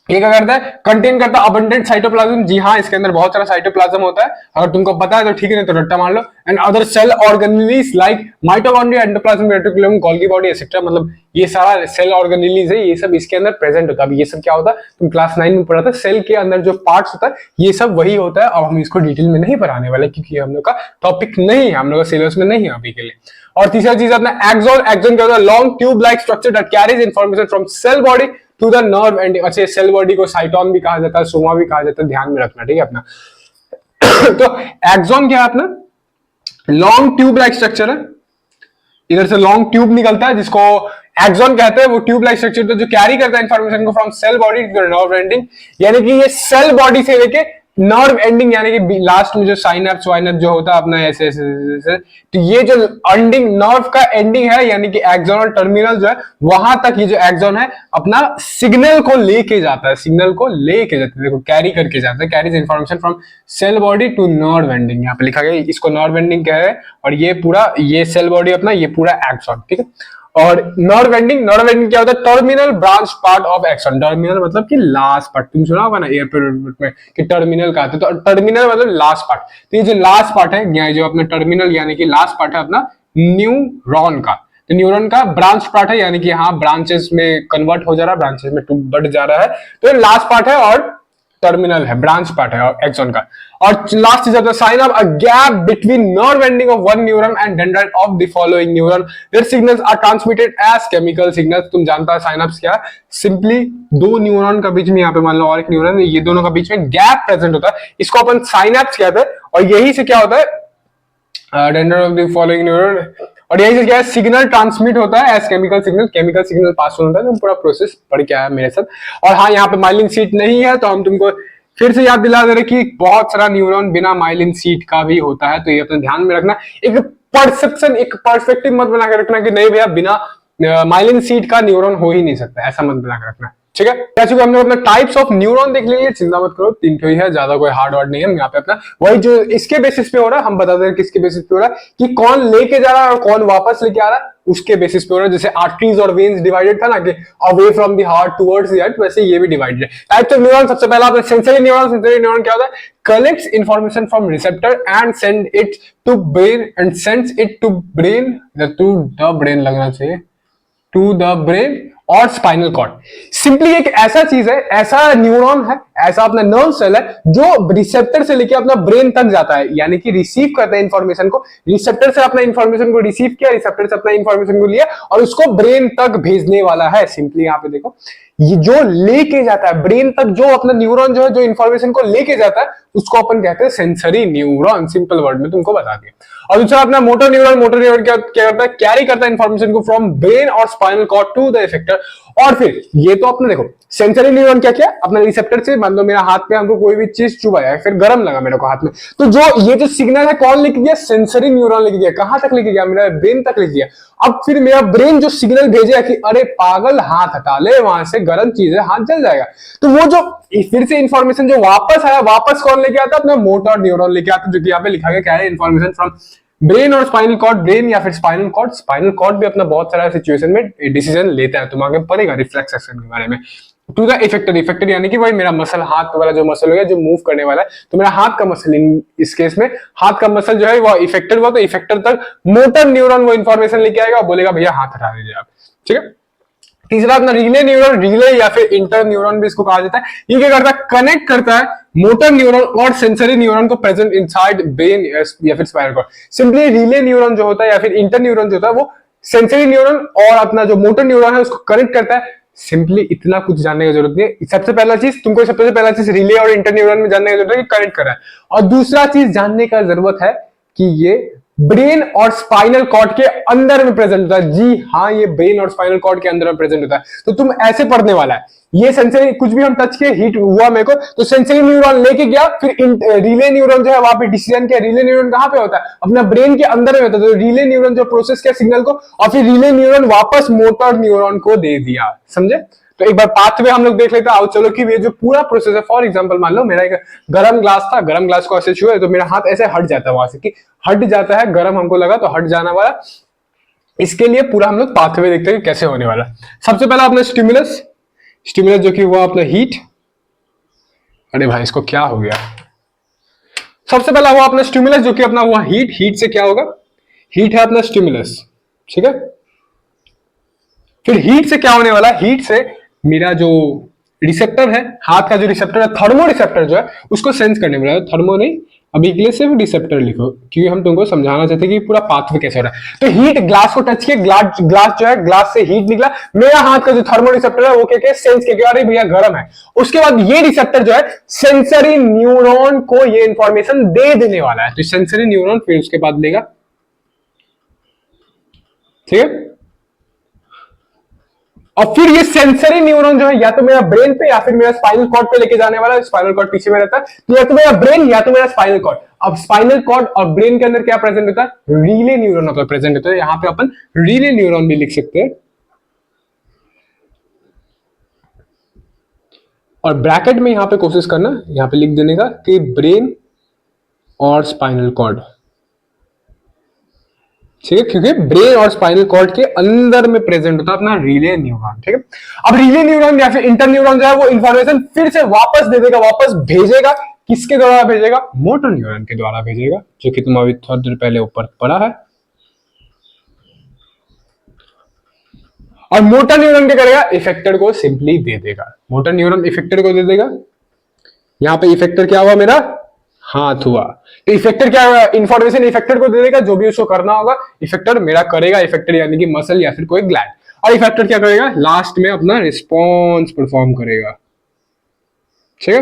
A: ये क्या करता है, कंटेन करता है अबंडेंट साइटोप्लाज्म। जी हाँ, इसके अंदर बहुत सारा साइटोप्लाज्म होता है, अगर तुमको पता है तो ठीक है, नहीं तो रट्टा मान लो। And other cell organelles like mitochondria, endoplasmic reticulum, Golgi body etcetera, मतलब ये सारा सेल ऑर्गेनेल्स है, ये सब इसके अंदर प्रेजेंट होता है। अब ये सब क्या होता है, तुम क्लास 9 में पढ़ा था, सेल के अंदर जो पार्ट्स होता है ये सब वही होता है। अब हम इसको डिटेल में नहीं पढ़ाने वाले क्योंकि हम लोग का टॉपिक नहीं है, हम लोग का सिलेबस में नहीं है अभी के लिए। और तीसरा चीज अपना एक्सॉन। एक्सॉन क्या होता है, long tube like structure that carries information from cell body to the nerve end, अच्छा सेल बॉडी को साइटोन भी कहा जाता है, सोमा भी कहा जाता है, ध्यान में रखना, ठीक है अपना। तो एक्सॉन क्या है अपना, लॉन्ग ट्यूब लाइक स्ट्रक्चर है, इधर से लॉन्ग ट्यूब निकलता है जिसको एक्सॉन कहते हैं। वो ट्यूब लाइक स्ट्रक्चर जो कैरी करता है इंफॉर्मेशन को from cell body to the nerve ending, यानी कि ये सेल बॉडी से लेके नर्व एंडिंग यानी कि लास्ट में जो साइनेप्स वाइनेप्स जो होता है अपना ऐसे ऐसे, तो ये जो एंडिंग नर्व का एंडिंग है यानी कि एक्सॉनल टर्मिनल जो है वहां तक ये जो एक्सॉन है अपना सिग्नल को लेके जाता है, सिग्नल को लेके जाता है, देखो कैरी करके जाता है, carries information from cell body to nerve ending. यहाँ पे लिखा गया इसको नर्व एंडिंग क्या है, और ये पूरा ये सेल बॉडी अपना ये पूरा एक्सॉन, ठीक है। और नर्व एंडिंग, नर्व एंडिंग क्या होता है? Terminal branch part of action. Terminal मतलब कि लास्ट पार्ट, तुम सुना होगा ना एयरपोर्ट में कि टर्मिनल का आता है, तो टर्मिनल मतलब लास्ट पार्ट। तो ये जो लास्ट पार्ट है, जो अपना टर्मिनल यानी कि लास्ट पार्ट है अपना न्यूरॉन का, तो न्यूरॉन का ब्रांच पार्ट है, यानी कि हाँ ब्रांचेस में कन्वर्ट हो जा रहा है, ब्रांचेस में बढ़ जा रहा है, तो ये लास्ट पार्ट है और टर्मिनल है, ब्रांच पार्ट है एक्सॉन का। और लास्ट चीज आता है sign off a gap between nerve ending of one neuron and dendrite of the following neuron, there signals are transmitted as chemical signals. तुम जानता है साइनअप्स क्या? सिंपली दो न्यूरॉन का बीच में, यहाँ पे मान लो और एक न्यूरॉन, ये दोनों का बीच में गैप प्रेजेंट होता है, इसको अपन साइनअप्स कहते हैं। और यही से क्या होता है, dendrite of the following neuron, और यही से क्या है, सिग्नल ट्रांसमिट होता है as chemical signal, chemical signal pass होता है। तो पूरा प्रोसेस पढ़ के आया मेरे साथ। और हाँ, यहाँ पे माइलिन सीट नहीं है, तो हम तुमको फिर से याद दिला दे रहे कि बहुत सारा न्यूरॉन बिना माइलिन सीट का भी होता है, तो ये अपने ध्यान में रखना। एक परसेप्शन, एक पर्सपेक्टिव मत बना के रखना कि नहीं भैया बिना माइलिन सीट का न्यूरॉन हो ही नहीं सकता, ऐसा मत बना के रखना, ठीक है। जैसे हमने अपना टाइप्स ऑफ न्यूरॉन देख लिए, चिंता मत करो, 3 ही है, ज्यादा कोई हार्ड वर्ड नहीं है। यहाँ पे अपना वही जो इसके बेसिस पे हो रहा है, हम बता दें किसके बेसिस पे हो रहा है, कि कौन लेके जा रहा है और कौन वापस लेके आ रहा है, उसके बेसिस पे हो रहा है। जैसे आर्टरीज और वेन्स डिवाइडेड था ना कि away from the heart towards the heart, वैसे ये भी डिवाइडेड है। टाइप्स ऑफ न्यूरॉन, सबसे पहला अपना सेंसरी न्यूरॉन। सेंसरी न्यूरॉन क्या होता है? Collects information from receptor and send it to brain, and sends it to brain, to the brain लगना चाहिए, टू द ब्रेन और स्पाइनल कॉर्ड। सिंपली एक ऐसा चीज है, ऐसा न्यूरॉन है, ऐसा अपना नर्व सेल है जो रिसेप्टर से लेके अपना ब्रेन तक जाता है, यानी कि रिसीव करता है इंफॉर्मेशन को। रिसेप्टर से अपना इंफॉर्मेशन को रिसीव किया, रिसेप्टर से अपना इंफॉर्मेशन को लिया और उसको ब्रेन तक भेजने वाला है। सिंपली यहाँ पे देखो, ये जो लेके जाता है ब्रेन तक, जो अपना न्यूरॉन जो है, जो इंफॉर्मेशन को लेके जाता है, उसको अपन कहते हैं सेंसरी न्यूरॉन। सिंपल वर्ड में तुमको बता दिया। और दूसरा अपना मोटर न्यूरॉन। मोटर न्यूरॉन क्या करता है? कैरी करता है इंफॉर्मेशन को फ्रॉम ब्रेन और spinal cord to the effector. और फिर ये तो अपने देखो, सेंसरी न्यूरॉन क्या किया? अपने रिसेप्टर से, मान लो मेरा हाथ पे हमको कोई भी चीज चुभाया, फिर गर्म लगा मेरे को हाथ में, तो जो ये जो सिग्नल है कौन लेके गया? सेंसरी न्यूरॉन लेके गया। कहां तक लेके गया? मेरा ब्रेन तक लेके गया। अब फिर मेरा ब्रेन जो सिग्नल भेजेगा कि अरे पागल हाथ हटा ले वहां से, गर्म चीज है, हाथ जल जाएगा, तो वो जो फिर से इंफॉर्मेशन जो वापस आया, वापस कौन लेके आता? अपना मोटर न्यूरॉन लेके आता, जो कि यहाँ पे लिखा गया क्या है? इंफॉर्मेशन फ्रॉम ब्रेन और स्पाइनल कॉर्ड। ब्रेन या फिर स्पाइनल कॉर्ड। स्पाइनल कॉर्ड भी अपना बहुत सारा सिचुएशन में डिसीजन लेता है, तुम आगे पढ़ेगा रिफ्लेक्स एक्शन के बारे में। To the effector. इफेक्टर यानी कि भाई मेरा मसल, हाथ वाला जो मसल हो गया, जो मूव करने वाला है, तो मेरा हाथ का मसल, इस केस में हाथ का मसल जो है वो इफेक्टर हुआ, तो इफेक्टर तक मोटर न्यूरॉन वो इंफॉर्मेशन लेके आएगा और बोलेगा भैया हाथ हटा दीजिए आप, ठीक है। तीसरा अपना रिले न्यूरॉन। रिले या फिर इंटर न्यूरॉन भी इसको कहा जाता है। ये क्या करता है? कनेक्ट करता है मोटर न्यूरॉन और सेंसरी न्यूरॉन को प्रेजेंट इनसाइड ब्रेन या फिर spinal cord. Simply relay neuron जो होता है या फिर इंटर न्यूरॉन जो होता है, वो सेंसरी न्यूरॉन और अपना जो मोटर न्यूरॉन है उसको कनेक्ट करता है। सिंपली इतना कुछ जानने की जरूरत नहीं है। सबसे पहला चीज तुमको, सबसे पहला चीज रिले और इंटर न्यूरॉन में जानने की जरूरत है कि कनेक्ट कर रहा है, और दूसरा चीज जानने का जरूरत है कि ये ब्रेन और स्पाइनल कॉर्ड के अंदर में प्रेजेंट होता है। जी हाँ, ये ब्रेन और स्पाइनल कॉर्ड के अंदर में प्रेजेंट होता है। तो तुम ऐसे पढ़ने वाला है, ये सेंसरी, कुछ भी हम टच किए, हीट हुआ मेरे को, तो सेंसरी न्यूरॉन लेके गया, फिर रिले न्यूरॉन जो है वहां पे डिसीजन किया। रिले न्यूरॉन कहां पे होता है? अपना ब्रेन के अंदर में होता है। तो रिले न्यूरॉन जो प्रोसेस किया सिग्नल को, और फिर रिले न्यूरॉन वापस मोटर न्यूरॉन को दे दिया। समझे? तो एक बार पाथवे हम लोग देख लेते हैं। आओ चलो कि ये जो पूरा प्रोसेस है, फॉर एग्जांपल मान लो मेरा एक गरम ग्लास था, गरम ग्लास को ऐसे छुए तो मेरा हाथ ऐसे हट जाता है वहां से, कि हट जाता है, गरम हमको लगा तो हट जाना वाला। इसके लिए पूरा हम लोग पाथवे देखते हैं कि कैसे होने वाला। सबसे पहला अपना स्टिमुलस, स्टिमुलस जो कि हुआ अपना हीट। अरे भाई इसको क्या हो गया? सबसे पहला हुआ अपना स्टिमुलस जो कि अपना हुआ हीट। हीट से क्या होगा? हीट है अपना स्टिमुलस, ठीक है। फिर हीट से क्या होने वाला? हीट से मेरा जो रिसेप्टर है, हाथ का जो रिसेप्टर है, थर्मो रिसेप्टर जो है, उसको सेंस करने वाला है। थर्मो नहीं, अभी के लिए सिर्फ रिसेप्टर लिखो, क्योंकि हम तुमको समझाना चाहते हैं कि पूरा पाथवे कैसे हो रहा है। तो हीट, ग्लास को टच किया, ग्लास जो है, ग्लास से हीट निकला, मेरा हाथ का जो थर्मो रिसेप्टर है वो क्या सेंस किया, अरे भैया गर्म है। उसके बाद ये रिसेप्टर जो है सेंसरी न्यूरॉन को ये इंफॉर्मेशन दे देने वाला है। तो सेंसरी न्यूरॉन फिर उसके बाद लेगा, ठीक है। और फिर ये सेंसरी न्यूरॉन जो है या तो मेरा ब्रेन पे या फिर मेरा स्पाइनल कॉर्ड पे लेके जाने वाला है। स्पाइनल कॉर्ड पीछे में रहता है, तो या तो मेरा ब्रेन या तो मेरा स्पाइनल कॉर्ड। अब स्पाइनल कॉर्ड और ब्रेन के अंदर क्या प्रेजेंट होता है? रीले न्यूरॉन होता है, प्रेजेंट होता है। यहां पे अपन रीले न्यूरॉन भी लिख सकते हैं, और ब्रैकेट में यहां पे कोशिश करना, यहां पे लिख देने का कि ब्रेन और स्पाइनल कॉर्ड। ठीक है, क्योंकि ब्रेन और स्पाइनल कॉर्ड के अंदर में प्रेजेंट होता है अपना रिले न्यूरॉन। ठीक है, अब रिले न्यूरॉन या फिर इंटर न्यूरॉन जो है वो इंफॉर्मेशन फिर से वापस दे देगा, वापस भेजेगा, किसके द्वारा भेजेगा? मोटर न्यूरॉन के द्वारा भेजेगा, जो कि तुम अभी थोड़ी देर पहले ऊपर पढ़ा है। और मोटर न्यूरॉन क्या करेगा? इफेक्टेड को सिंपली दे देगा, मोटर न्यूरॉन इफेक्टेड को दे देगा। यहां पे इफेक्टर क्या हुआ? मेरा हाथ हुआ। तो इफेक्टर क्या हुआ? इंफॉर्मेशन इफेक्टर को दे देगा, जो भी उसको करना होगा इफेक्टर मेरा करेगा, इफेक्टर यानी कि मसल या फिर कोई ग्लैंड। और इफेक्टर क्या करेगा? लास्ट में अपना रिस्पॉन्स परफॉर्म करेगा। ठीक है,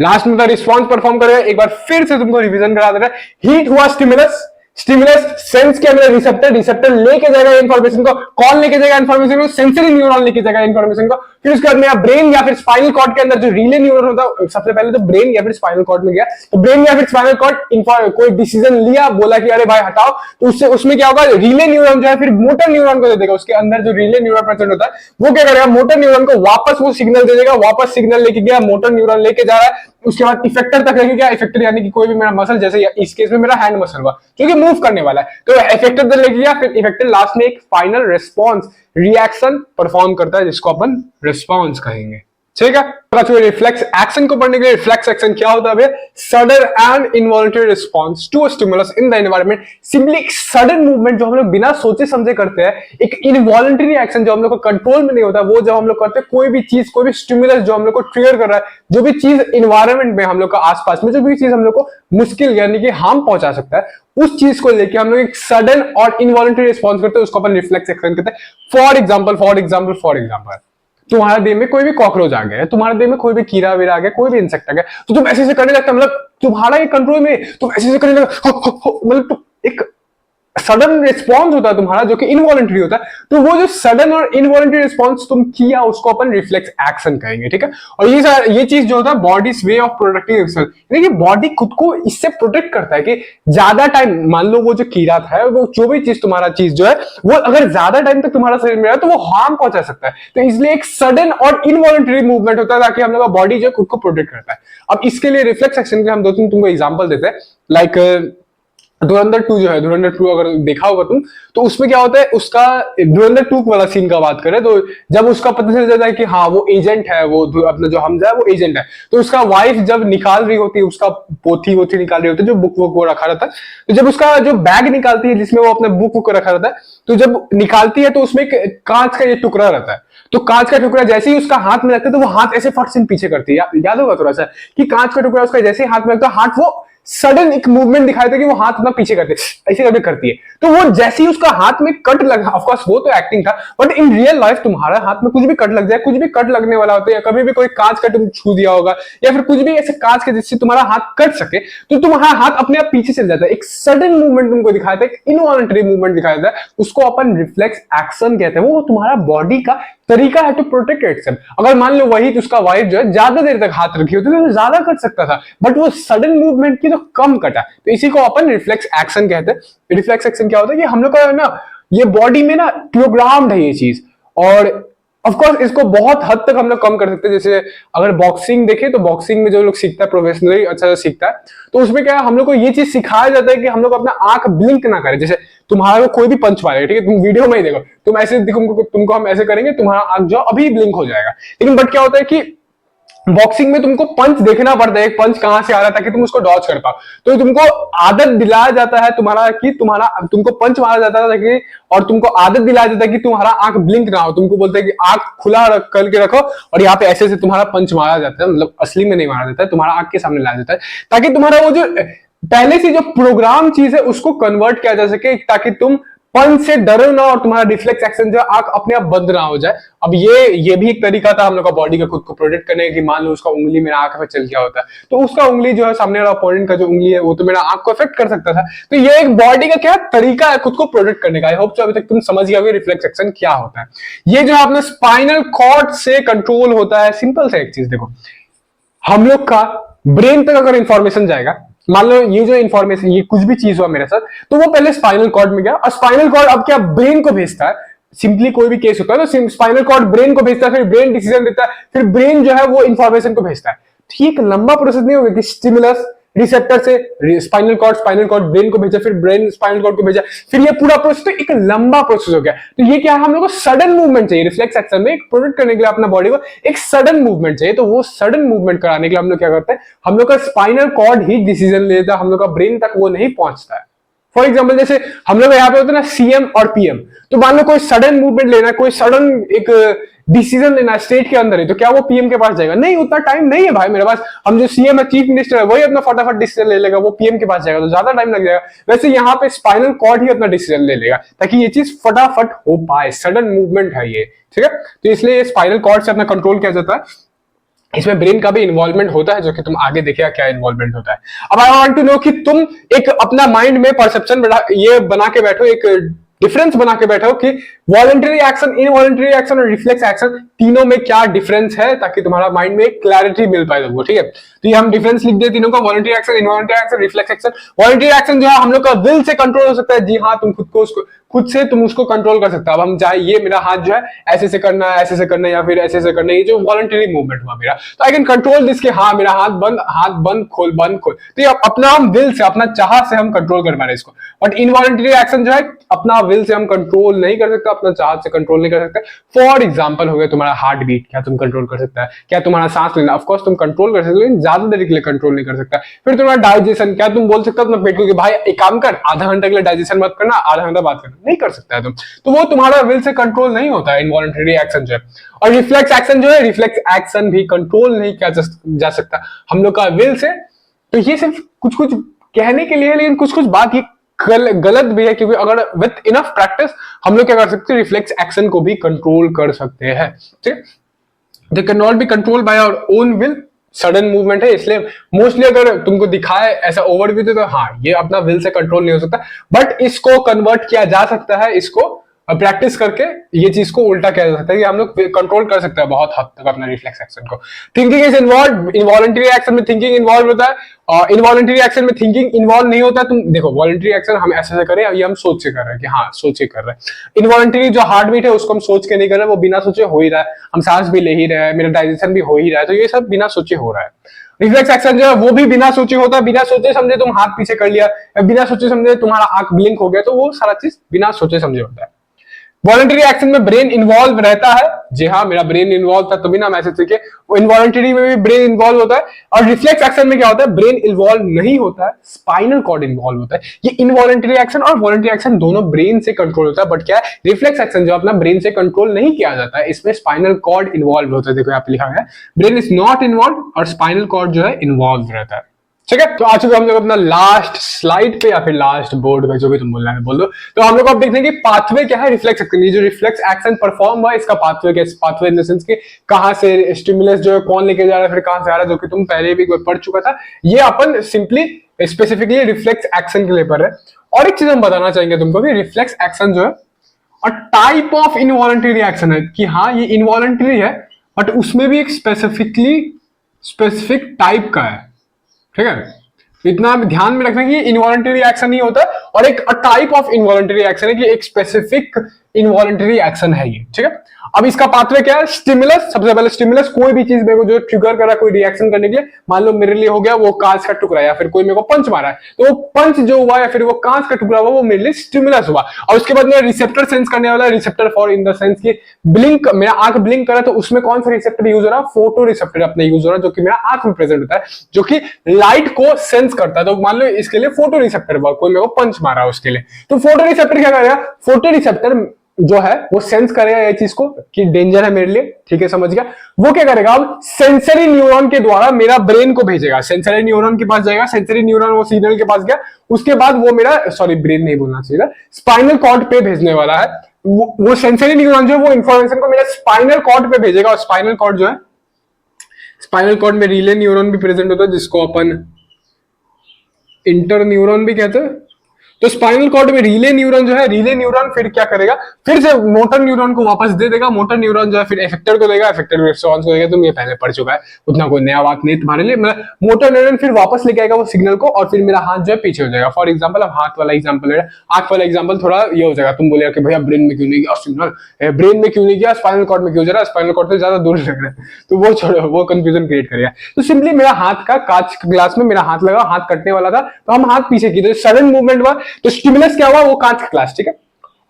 A: लास्ट में रिस्पॉन्स परफॉर्म करेगा। एक बार फिर से तुमको रिवीजन करा दे रहा है। हीट हुआ स्टिमुलस, स्टिमुलस सेंस किया मेरा रिसेप्टर, रिसेप्टर लेके जाएगा इंफॉर्मेशन को। कौन लेके जाएगा इंफॉर्मेशन को? सेंसरी न्यूरॉन लेके जाएगा इंफॉर्मेशन को। फिर उसके बाद मेरा ब्रेन या फिर स्पाइनल कॉर्ड के अंदर जो रिले न्यूरॉन होता है, सबसे पहले तो ब्रेन या फिर स्पाइनल कॉर्ड में गया, तो ब्रेन या फिर स्पाइनल कॉर्ड कोई डिसीजन लिया, बोला कि अरे भाई हटाओ, तो उससे उसमें क्या होगा? रिले न्यूरॉन जो है फिर मोटर न्यूरॉन को दे देगा। उसके अंदर जो रिले न्यूरॉन प्रेजेंट होता है वो क्या करेगा? मोटर न्यूरॉन को वापस वो सिग्नल दे देगा, वापस सिग्नल लेके गया, मोटर न्यूरॉन लेके जा रहा है। उसके बाद इफेक्टर तक लेके गया, इफेक्टर यानी कि कोई भी मेरा मसल, जैसे इस केस में मेरा हैंड मसल हुआ जो कि मूव करने वाला है, तो इफेक्टर तक लेके गया। फिर इफेक्टर लास्ट में एक फाइनल रिस्पॉन्स रिएक्शन परफॉर्म करता है, जिसको अपन रिस्पॉन्स कहेंगे। ठीक है, रिफ्लेक्स एक्शन को पढ़ने के लिए, रिफ्लेक्स एक्शन क्या होता है? Sudden and involuntary response to a stimulus in the environment. Simply एक सडन मूवमेंट जो हम लोग बिना सोचे समझे करते हैं, एक इनवॉलंटरी एक्शन जो हम लोग को कंट्रोल में नहीं होता, वो जब हम लोग करते हैं कोई भी चीज, कोई भी स्टिमुलस जो हम लोग को ट्रिगर कर रहा है, जो भी चीज इन्वायरमेंट में हम लोग का आसपास में जो भी चीज हम लोग को मुश्किल यानी कि हार्म पहुंचा सकता है, उस चीज को लेके हम लोग एक सडन और इनवॉलंटरी रिस्पॉन्स करते हैं, उसको अपन रिफ्लेक्स एक्शन कहते हैं। फॉर एग्जाम्पल तुम्हारे देह में कोई भी कॉकरोच आ गया है, तुम्हारे देह में कोई भी कीड़ा वीरा आ गया, कोई भी इंसेक्ट आ गया, तो तुम ऐसे करने लगता, मतलब तुम्हारा ये कंट्रोल में, तुम ऐसे करने लगा, मतलब एक सडन रिस्पॉन्स होता है तुम्हारा जो कि इनवॉलंटरी होता है। तो वो जो सडन और इनवॉलंटरी रिस्पॉन्स तुम किया, उसको अपन रिफ्लेक्स एक्शन कहेंगे। ठीक है, और ये चीज जो होता है bodies way of protecting action, यानी कि बॉडी खुद को इससे प्रोटेक्ट करता है कि ज्यादा टाइम, मान लो वो जो कीड़ा था, वो जो भी चीज तुम्हारा चीज जो है, वो अगर ज्यादा टाइम तक तुम्हारा शरीर में रहे तो वो हार्म पहुंचा सकता है। तो इसलिए एक सडन और इनवॉलंटरी मूवमेंट होता है ताकि हम लोग का बॉडी जो खुद को प्रोटेक्ट करता है। अब इसके लिए रिफ्लेक्स एक्शन के हम दो तीन तुमको एग्जाम्पल देते हैं। लाइक धुरंधर 2 जो है, धुरंधर 2 अगर देखा होगा तुम, तो उसमें क्या होता है, उसका धुरंधर 2 वाला सीन का बात करें तो जब उसका पता चल जाता है कि हाँ वो एजेंट है, वो अपना जो हमजा है वो एजेंट है, तो उसका वाइफ जब निकाल रही होती है, उसका पोथी वोथी निकाल रही होती है, जो बुक वुक वो रखा रहता है, तो जब उसका जो बैग निकालती है जिसमें वो अपना बुक वुक रखा रहता है, तो जब निकालती है तो उसमें एक कांच का ये टुकड़ा रहता है। तो कांच का टुकड़ा जैसे ही उसका हाथ में लगता है तो वो हाथ ऐसे फट से पीछे करती है। याद होगा थोड़ा सा कि कांच का टुकड़ा उसका जैसे ही हाथ में लगता है, हाथ वो सडन एक मूवमेंट दिखाई देता है कि वो हाथ अपना पीछे करते ऐसे करके करती है। तो वो जैसे ही उसका हाथ में कट लगा, ऑफ कोर्स वो तो एक्टिंग था, बट इन रियल लाइफ तुम्हारा हाथ में कुछ भी कट लग जाए, कुछ भी कट लगने वाला होता है, या कभी भी कोई कांच का तुम छू दिया होगा, या फिर कुछ भी ऐसे कांच के जिससे तुम्हारा हाथ कट सके, तो तुम्हारा हाथ अपने आप पीछे चल जाता है। एक सडन मूवमेंट तुमको दिखाया था, एक इनवॉलंटरी मूवमेंट दिखाया था, उसको अपन रिफ्लेक्स एक्शन कहते हैं। वो तुम्हारा बॉडी का तरीका है टू प्रोटेक्ट इटसेल्फ। अगर मान लो वही उसका वाइफ जो है ज्यादा देर तक हाथ रखी होती तो ज्यादा कट सकता था, बट वो सडन मूवमेंट की तो कम कटा, तो इसी को अपन रिफ्लेक्स एक्शन कहते हैं। रिफ्लेक्स एक्शन क्या होता है कि हम लोग का ना ये बॉडी में ना प्रोग्राम्ड है ये चीज, और ऑफ कोर्स इसको बहुत हद तक हम लोग कम कर सकते हैं। जैसे अगर बॉक्सिंग देखें तो बॉक्सिंग में जो लोग सीखता है प्रोफेशनली अच्छा से सीखता है, तो उसमें क्या है हम लोग को ये चीज सिखाया जाता है कि हम लोग अपना आंख ब्लिंक ना करें। जैसे तुम्हारा कोई भी पंच मारे, ठीक है, तुम वीडियो में ही देखो, तुम ऐसे तुमको हम ऐसे करेंगे, तुम्हारा आंख जो अभी ब्लिंक हो जाएगा। लेकिन बट क्या होता है कि बॉक्सिंग में तुमको पंच देखना पड़ता है, एक पंच कहां से आ रहा है ताकि तुम उसको डॉज कर पाओ। तो तुमको आदत दिलाया जाता है तुम्हारा कि तुमको पंच मारा जाता है ताकि, और तुमको आदत दिलाया जाता है कि तुम्हारा आंख ब्लिंक ना हो। तुमको बोलते हैं कि आंख खुला करके रखो, और यहाँ पे ऐसे तुम्हारा पंच मारा जाता है, मतलब असली में नहीं मारा जाता है, तुम्हारा आंख के सामने लाया जाता है ताकि तुम्हारा वो जो पहले से जो प्रोग्राम चीज है उसको कन्वर्ट किया जा सके, ताकि तुम पंच से डरो ना और तुम्हारा रिफ्लेक्स एक्शन जो आंख अपने आप बंद ना हो जाए। अब ये भी एक तरीका था हम लोग का बॉडी का खुद को प्रोटेक्ट करने का कि मान लो उसका उंगली मेरा आंख में चल गया होता है, तो उसका उंगली जो है सामने वाला अपोनेंट का जो उंगली है वो तो मेरा आंख को अफेक्ट कर सकता था। तो ये एक बॉडी का क्या तरीका है खुद को प्रोटेक्ट करने का। आई होप अभी तक तुम समझ गए रिफ्लेक्स एक्शन क्या होता है। ये जो अपने स्पाइनल कॉर्ड से कंट्रोल होता है। सिंपल सा एक चीज देखो, हम लोग का ब्रेन तक अगर इंफॉर्मेशन जाएगा, मान लो ये जो इंफॉर्मेशन, ये कुछ भी चीज हुआ मेरे साथ, तो वो पहले स्पाइनल कॉर्ड में गया, और स्पाइनल कॉर्ड अब क्या ब्रेन को भेजता है। सिंपली कोई भी केस होता है तो स्पाइनल कॉर्ड ब्रेन को भेजता है, फिर ब्रेन डिसीजन देता है, फिर ब्रेन जो है वो इंफॉर्मेशन को भेजता है। तो ये एक लंबा प्रोसेस नहीं होगा कि स्टिमुलस रिसेप्टर से स्पाइनल कॉर्ड ब्रेन को भेजा, फिर ब्रेन स्पाइनल कॉर्ड को भेजा, फिर ये पूरा प्रोसेस तो एक लंबा प्रोसेस हो गया। तो ये क्या है, हम लोग को सडन मूवमेंट चाहिए रिफ्लेक्स एक्शन में, प्रोटेक्ट करने के लिए अपना बॉडी को एक सडन मूवमेंट चाहिए। तो वो सडन मूवमेंट कराने के लिए हम लोग क्या करते हैं, हम लोग का स्पाइनल कॉर्ड ही डिसीजन लेता है, हम लोग का ब्रेन तक वो नहीं पहुंचता है। फॉर एग्जाम्पल जैसे हम लोग यहाँ पे होते हैं ना सीएम और पीएम, तो मान लो कोई सडन मूवमेंट लेना है, कोई सडन एक डिसीजन लेना है स्टेट के अंदर ही, तो क्या वो पीएम के पास जाएगा? नहीं, उतना टाइम नहीं है भाई मेरे पास। हम जो सीएम है, चीफ मिनिस्टर है, वही अपना फटाफट डिसीजन ले लेगा, वो पीएम के पास जाएगा तो ज्यादा टाइम लग जाएगा। वैसे यहाँ पे स्पाइनल कॉर्ड ही अपना डिसीजन ले लेगा ताकि ये चीज फटाफट हो पाए, सडन मूवमेंट है ये, ठीक है। तो इसलिए स्पाइनल कॉर्ड से अपना कंट्रोल किया जाता है। इसमें ब्रेन का भी इन्वॉल्वमेंट होता है, जो कि तुम आगे देखिएगा क्या इन्वॉल्वमेंट होता है। अब आई वांट टू नो कि तुम एक अपना माइंड में परसेप्शन ये बना के बैठो, एक डिफरेंस बना के बैठो कि वॉलंटरी एक्शन, इनवॉलंटरी एक्शन और रिफ्लेक्स एक्शन तीनों में क्या डिफरेंस है, ताकि तुम्हारा माइंड में एक क्लैरिटी मिल पाए तुमको, ठीक है। तो ये हम डिफरेंस लिख दे तीनों का, voluntary action, involuntary action, reflex action. Voluntary action जो है हम लोग का विल से कंट्रोल हो सकता है, जी हाँ, तुम खुद से तुम उसको कंट्रोल कर सकते हो। अब हम चाहे ये मेरा हाथ जो है ऐसे से करना है, ऐसे से करना है, या फिर ऐसे से करना है, ये जो वॉलंटरी मूवमेंट हुआ मेरा, तो आई कैन कंट्रोल दिस कि हाँ मेरा हाथ बंद खोल बंद खोल, तो ये अपना हम विल से, अपना चाह से हम कंट्रोल कर पा रहे इसको। बट इनवॉलंटरी एक्शन जो है अपना विल से हम कंट्रोल नहीं कर सकते, अपना चाह से कंट्रोल नहीं कर सकते। फॉर एग्जाम्पल हो गया तुम्हारा हार्ट बीट, क्या तुम कंट्रोल कर सकता है? क्या तुम्हारा सांस लेना, ऑफकोर्स तुम कंट्रोल कर सकते हो, लेकिन ज्यादा देर के लिए कंट्रोल नहीं कर सकता। फिर तुम्हारा डाइजेशन, क्या तुम बोल सकते हो अपना पेट को कि भाई एक काम कर, आधा घंटे के लिए डाइजेशन मत करना, आधा घंटा बात करना, नहीं कर सकता है तुम। तो वो तुम्हारा विल से कंट्रोल नहीं होता है इनवॉलंटरी एक्शन जो है। और रिफ्लेक्स एक्शन जो है, रिफ्लेक्स एक्शन भी कंट्रोल नहीं किया जा सकता हम लोग का विल से। तो ये सिर्फ कुछ कुछ कहने के लिए है, लेकिन कुछ कुछ बात ये गलत भी है, क्योंकि अगर विथ इनफ प्रैक्टिस हम लोग क्या कर सकते हैं, रिफ्लेक्स एक्शन को भी कंट्रोल कर सकते हैं, ठीक है। They can not be control by our own will, sudden movement है, इसलिए मोस्टली अगर तुमको दिखाए ऐसा ओवरव्यू दे तो हाँ ये अपना विल से कंट्रोल नहीं हो सकता, बट इसको कन्वर्ट किया जा सकता है, इसको प्रैक्टिस करके ये चीज को उल्टा किया जा सकता है कि हम लोग कंट्रोल कर सकते हैं बहुत हद तक अपना रिफ्लेक्स एक्शन को। Thinking is involve, involuntary action में थिंकिंग इन्वॉल्व होता है, और इनवॉलंटरी एक्शन में थिंकिंग इन्वॉल्व नहीं होता। तुम देखो वॉलंटरी एक्शन हम ऐसे करें, ये हम सोच से कर रहे हैं कि हाँ सोच के कर रहे हैं। इनवॉलंटरी जो हार्ट बीट है उसको हम सोच के नहीं कर रहे, वो बिना सोचे हो ही रहा है, हम सांस भी ले ही रहे हैं, मेरा डाइजेशन भी हो ही रहा है, तो ये सब बिना सोचे हो रहा है। रिफ्लेक्स एक्शन जो है वो भी बिना सोचे होता है, बिना सोचे समझे तुम हाथ पीछे कर लिया, बिना सोचे समझे तुम्हारा आंख ब्लिंक हो गया, तो वो सारा चीज बिना सोचे समझे होता है। वॉलंटरी एक्शन में ब्रेन इन्वॉल्व रहता है, जी हाँ मेरा ब्रेन इन्वॉल्व था तभी ना मैसेज सीखे, वो इनवॉलंटरी में भी ब्रेन इन्वॉल्व होता है। और रिफ्लेक्स एक्शन में क्या होता है, ब्रेन इन्वॉल्व नहीं होता है, स्पाइनल कॉर्ड इन्वॉल्व होता है। ये इनवॉलंटरी एक्शन और वॉलंटरी एक्शन दोनों ब्रेन से कंट्रोल होता है, बट क्या है रिफ्लेक्स एक्शन जो अपना ब्रेन से कंट्रोल नहीं किया जाता है, इसमें स्पाइनल कॉर्ड इन्वॉल्व होता है। देखो यहाँ पे लिखा है ब्रेन इज नॉट इन्वॉल्व और स्पाइनल कॉर्ड जो है इन्वॉल्व रहता है, ठीक है। तो आ चुके हम लोग अपना लास्ट स्लाइड पे या फिर लास्ट बोर्ड पे, जो भी तुम बोलना है बोल दो। तो हम लोग अब देखते हैं कि पाथवे क्या है रिफ्लेक्स एक्शन, ये जो रिफ्लेक्स एक्शन परफॉर्म हुआ इसका पाथवे क्या है। पाथवे इन द सेंस कि कहां से स्टिमुलस जो है कौन लेके जा रहा है, फिर कहां से आ रहा है, जो कि तुम पहले भी पढ़ चुका था। ये अपन सिंपली स्पेसिफिकली रिफ्लेक्स एक्शन के लिए पढ़ रहे हैं। और एक चीज हम बताना चाहेंगे तुमको कि रिफ्लेक्स एक्शन जो है और टाइप ऑफ इनवॉलंटरी रिएक्शन है, कि हाँ ये इनवॉलंटरी है बट उसमें भी एक स्पेसिफिक टाइप का है, ठीक है। इतना ध्यान में रखना कि इनवॉलंटरी रिएक्शन नहीं होता और एक टाइप ऑफ इनवॉलंटरी रिएक्शन है, कि एक स्पेसिफिक इनवॉलंटरी एक्शन है ये, ठीक है। अब इसका पाथवे क्या है, स्टिमुलस। सबसे पहले स्टिमुलस कोई भी चीज मेरे को जो ट्रिगर कर रहा है कोई रिएक्शन करने के लिए, मान लो मेरे लिए हो गया वो कांच का टुकड़ा, या फिर कोई मेरे को पंच मारा है, तो वो पंच जो हुआ या फिर वो कांच का टुकड़ा हुआ वो मेरे लिए स्टिमुलस हुआ। और उसके बाद मेरा रिसेप्टर सेंस करने वाला, receptor for in the sense की ब्लिंक, मेरा आंख ब्लिंक करा तो उसमें कौन सा रिसेप्टर यूज हो रहा है, फोटो रिसेप्टर अपने यूज हो रहा है, जो कि मेरा आंख में प्रेजेंट होता है, जो कि लाइट को सेंस करता है। तो मान लो इसके लिए फोटो रिसेप्टर हुआ, कोई मेरे को पंच मारा उसके लिए, तो फोटो रिसेप्टर क्या करेगा, फोटो रिसेप्टर जो है वो सेंस करेगा ये चीज को कि डेंजर है मेरे लिए, ठीक है समझ गया। वो क्या करेगा, अब सेंसरी न्यूरॉन के द्वारा मेरा ब्रेन को भेजेगा, सेंसरी न्यूरॉन के पास जाएगा, सेंसरी न्यूरॉन वो सिग्नल के पास गया, उसके बाद वो मेरा ब्रेन नहीं बोलना चाहिए, स्पाइनल कॉर्ड पे भेजने वाला है। वो सेंसरी न्यूरॉन जो है वो इंफॉर्मेशन को मेरा स्पाइनल कॉर्ड पे भेजेगा, और स्पाइनल कॉर्ड जो है, स्पाइनल कॉर्ड में रिले न्यूरॉन भी प्रेजेंट होता है, जिसको अपन इंटर न्यूरॉन भी कहते हैं। तो स्पाइनल कॉर्ड में रिले न्यूरॉन जो है, रिले न्यूरॉन फिर क्या करेगा, फिर से मोटर न्यूरॉन को वापस दे देगा, मोटर न्यूरॉन जो है फिर इफेक्टर को देगा, इफेक्टर रिस्पॉन्स को देगा। तुम ये पहले पढ़ चुका है, उतना कोई नया बात नहीं तुम्हारे लिए। मतलब मोटर न्यूरॉन फिर वापस लेके आएगा वो सिग्नल को, और फिर मेरा हाथ जो है पीछे हो जाएगा। फॉर एग्जाम्पल, अब हाथ वाला एग्जाम्पल है, आंख वाला एग्जाम्पल थोड़ा ये हो जाएगा, तुम बोलेगा कि भैया ब्रेन में क्यों नहीं गया सिग्नल, ब्रेन में क्यों नहीं गया, स्पाइनल कॉर्ड में क्यों जा रहा है, स्पाइनल कॉर्ड से ज्यादा दूर लग रहा है, तो वो छोड़ो, वो कंफ्यूजन क्रिएट करेगा। तो सिंपली मेरा हाथ का कांच ग्लास में मेरा हाथ लगा, हाथ कटने वाला था, तो हम हाथ पीछे की, तो सडन मूवमेंट हुआ, तो स्टिमुलस क्या हुआ, वो कांच का ग्लास, ठीक है।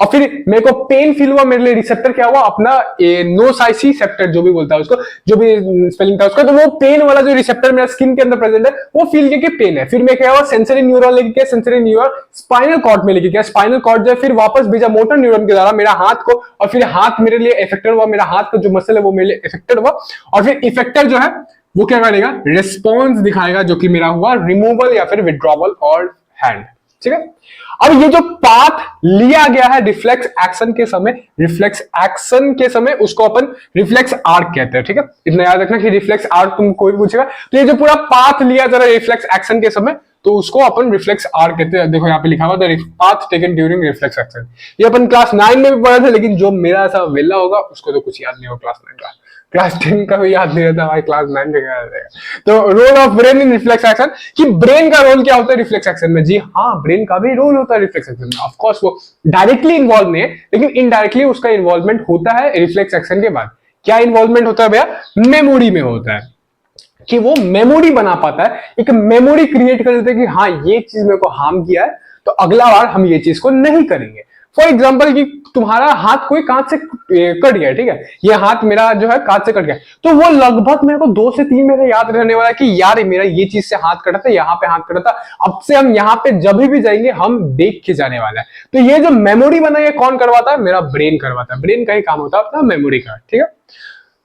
A: और फिर मेरे को पेन फील हुआ, मेरे लिए रिसेप्टर क्या हुआ, अपना नोसाइसिसेप्टर जो भी बोलता है उसको, जो भी स्पेलिंग था उसका, तो वो पेन वाला जो रिसेप्टर मेरा स्किन के अंदर प्रेजेंट है, वो फील किया कि पेन है। फिर मैं क्या हुआ, सेंसरी न्यूरॉन लेके गया, सेंसरी न्यूरॉन स्पाइनल कॉर्ड में लेके गया, स्पाइनल कॉर्ड जो है फिर वापस भेजा मोटर न्यूरॉन के द्वारा मेरा हाथ को, और फिर हाथ मेरे लिए इफेक्टेड हुआ, मेरा हाथ का जो मसल है वो मेरे लिए इफेक्टेड हुआ, और फिर इफेक्टर जो है वो क्या करेगा, रिस्पॉन्स दिखाएगा, जो कि मेरा हुआ रिमूवल या फिर विड्रॉवल और हैंड, ठीक है। अब ये जो पाथ लिया गया है रिफ्लेक्स एक्शन के समय, रिफ्लेक्स एक्शन के समय उसको अपन रिफ्लेक्स आर्क कहते हैं, ठीक है। इतना याद रखना कि रिफ्लेक्स आर्क तुम कोई पूछेगा, तो ये जो पूरा पाथ लिया जा रहा है रिफ्लेक्स एक्शन के समय, तो उसको अपन रिफ्लेक्स आर्क कहते हैं। देखो यहाँ पे लिखा हुआ था path taken during reflex action, ये अपन क्लास 9 में भी पढ़ा था, लेकिन जो मेरा ऐसा वेला होगा उसको तो कुछ याद नहीं होगा क्लास 9 का, क्लास 10 का भी याद नहीं रहता भाई, क्लास 9 का क्या रहेगा। तो role of brain in reflex action, कि ब्रेन का रोल क्या होता है रिफ्लेक्स एक्शन में। जी हाँ, ब्रेन का भी रोल होता है रिफ्लेक्स एक्शन में। ऑफ कोर्स वो डायरेक्टली इन्वॉल्व नहीं है, लेकिन इनडायरेक्टली उसका इन्वॉल्वमेंट होता है रिफ्लेक्स एक्शन के बाद। क्या इन्वॉल्वमेंट होता है भैया, मेमोरी में होता है, कि वो मेमोरी बना पाता है, एक मेमोरी क्रिएट कर देते हैं कि हाँ ये चीज मेरे को हार्म किया है, तो अगला बार हम ये चीज को नहीं करेंगे। फॉर एग्जाम्पल कि तुम्हारा हाथ कोई कांच से कट गया, ठीक है, ये हाथ मेरा जो है कांच से कट गया, तो वो लगभग मेरे को 2 से 3 महीने याद रहने वाला है कि यार मेरा ये चीज से हाथ कटा था, यहाँ पे हाथ कटा था, अब से हम यहाँ पे जब भी जाएंगे हम देख के जाने वाला है। तो ये जो मेमोरी बना है कौन करवाता है, मेरा ब्रेन करवाता है। ब्रेन का ही काम होता है अपना मेमोरी का, ठीक है।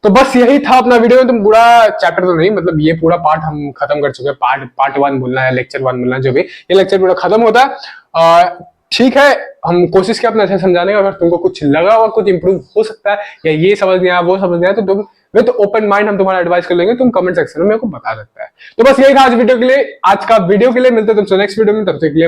A: तो बस यही था अपना वीडियो में। तुम पूरा चैप्टर तो नहीं, मतलब ये पूरा पार्ट हम खत्म कर चुके हैं। पार्ट 1 बोलना है, लेक्चर 1 बोलना है, जो भी, ये लेक्चर पूरा खत्म होता है। ठीक है, हम कोशिश किया अपना अच्छा समझाने का। अगर तुमको कुछ लगा हुआ, कुछ इंप्रूव हो सकता है, या ये समझ नहीं आया, वो समझ नहीं आया, तो तुम विद ओपन माइंड हम तुम्हारा एडवाइस कर लेंगे, तुम कमेंट सेक्शन में मेरे को बता सकता है। तो बस यही था आज वीडियो के लिए, आज का वीडियो के लिए। मिलते हैं तुमसे नेक्स्ट वीडियो में, तब तक के लिए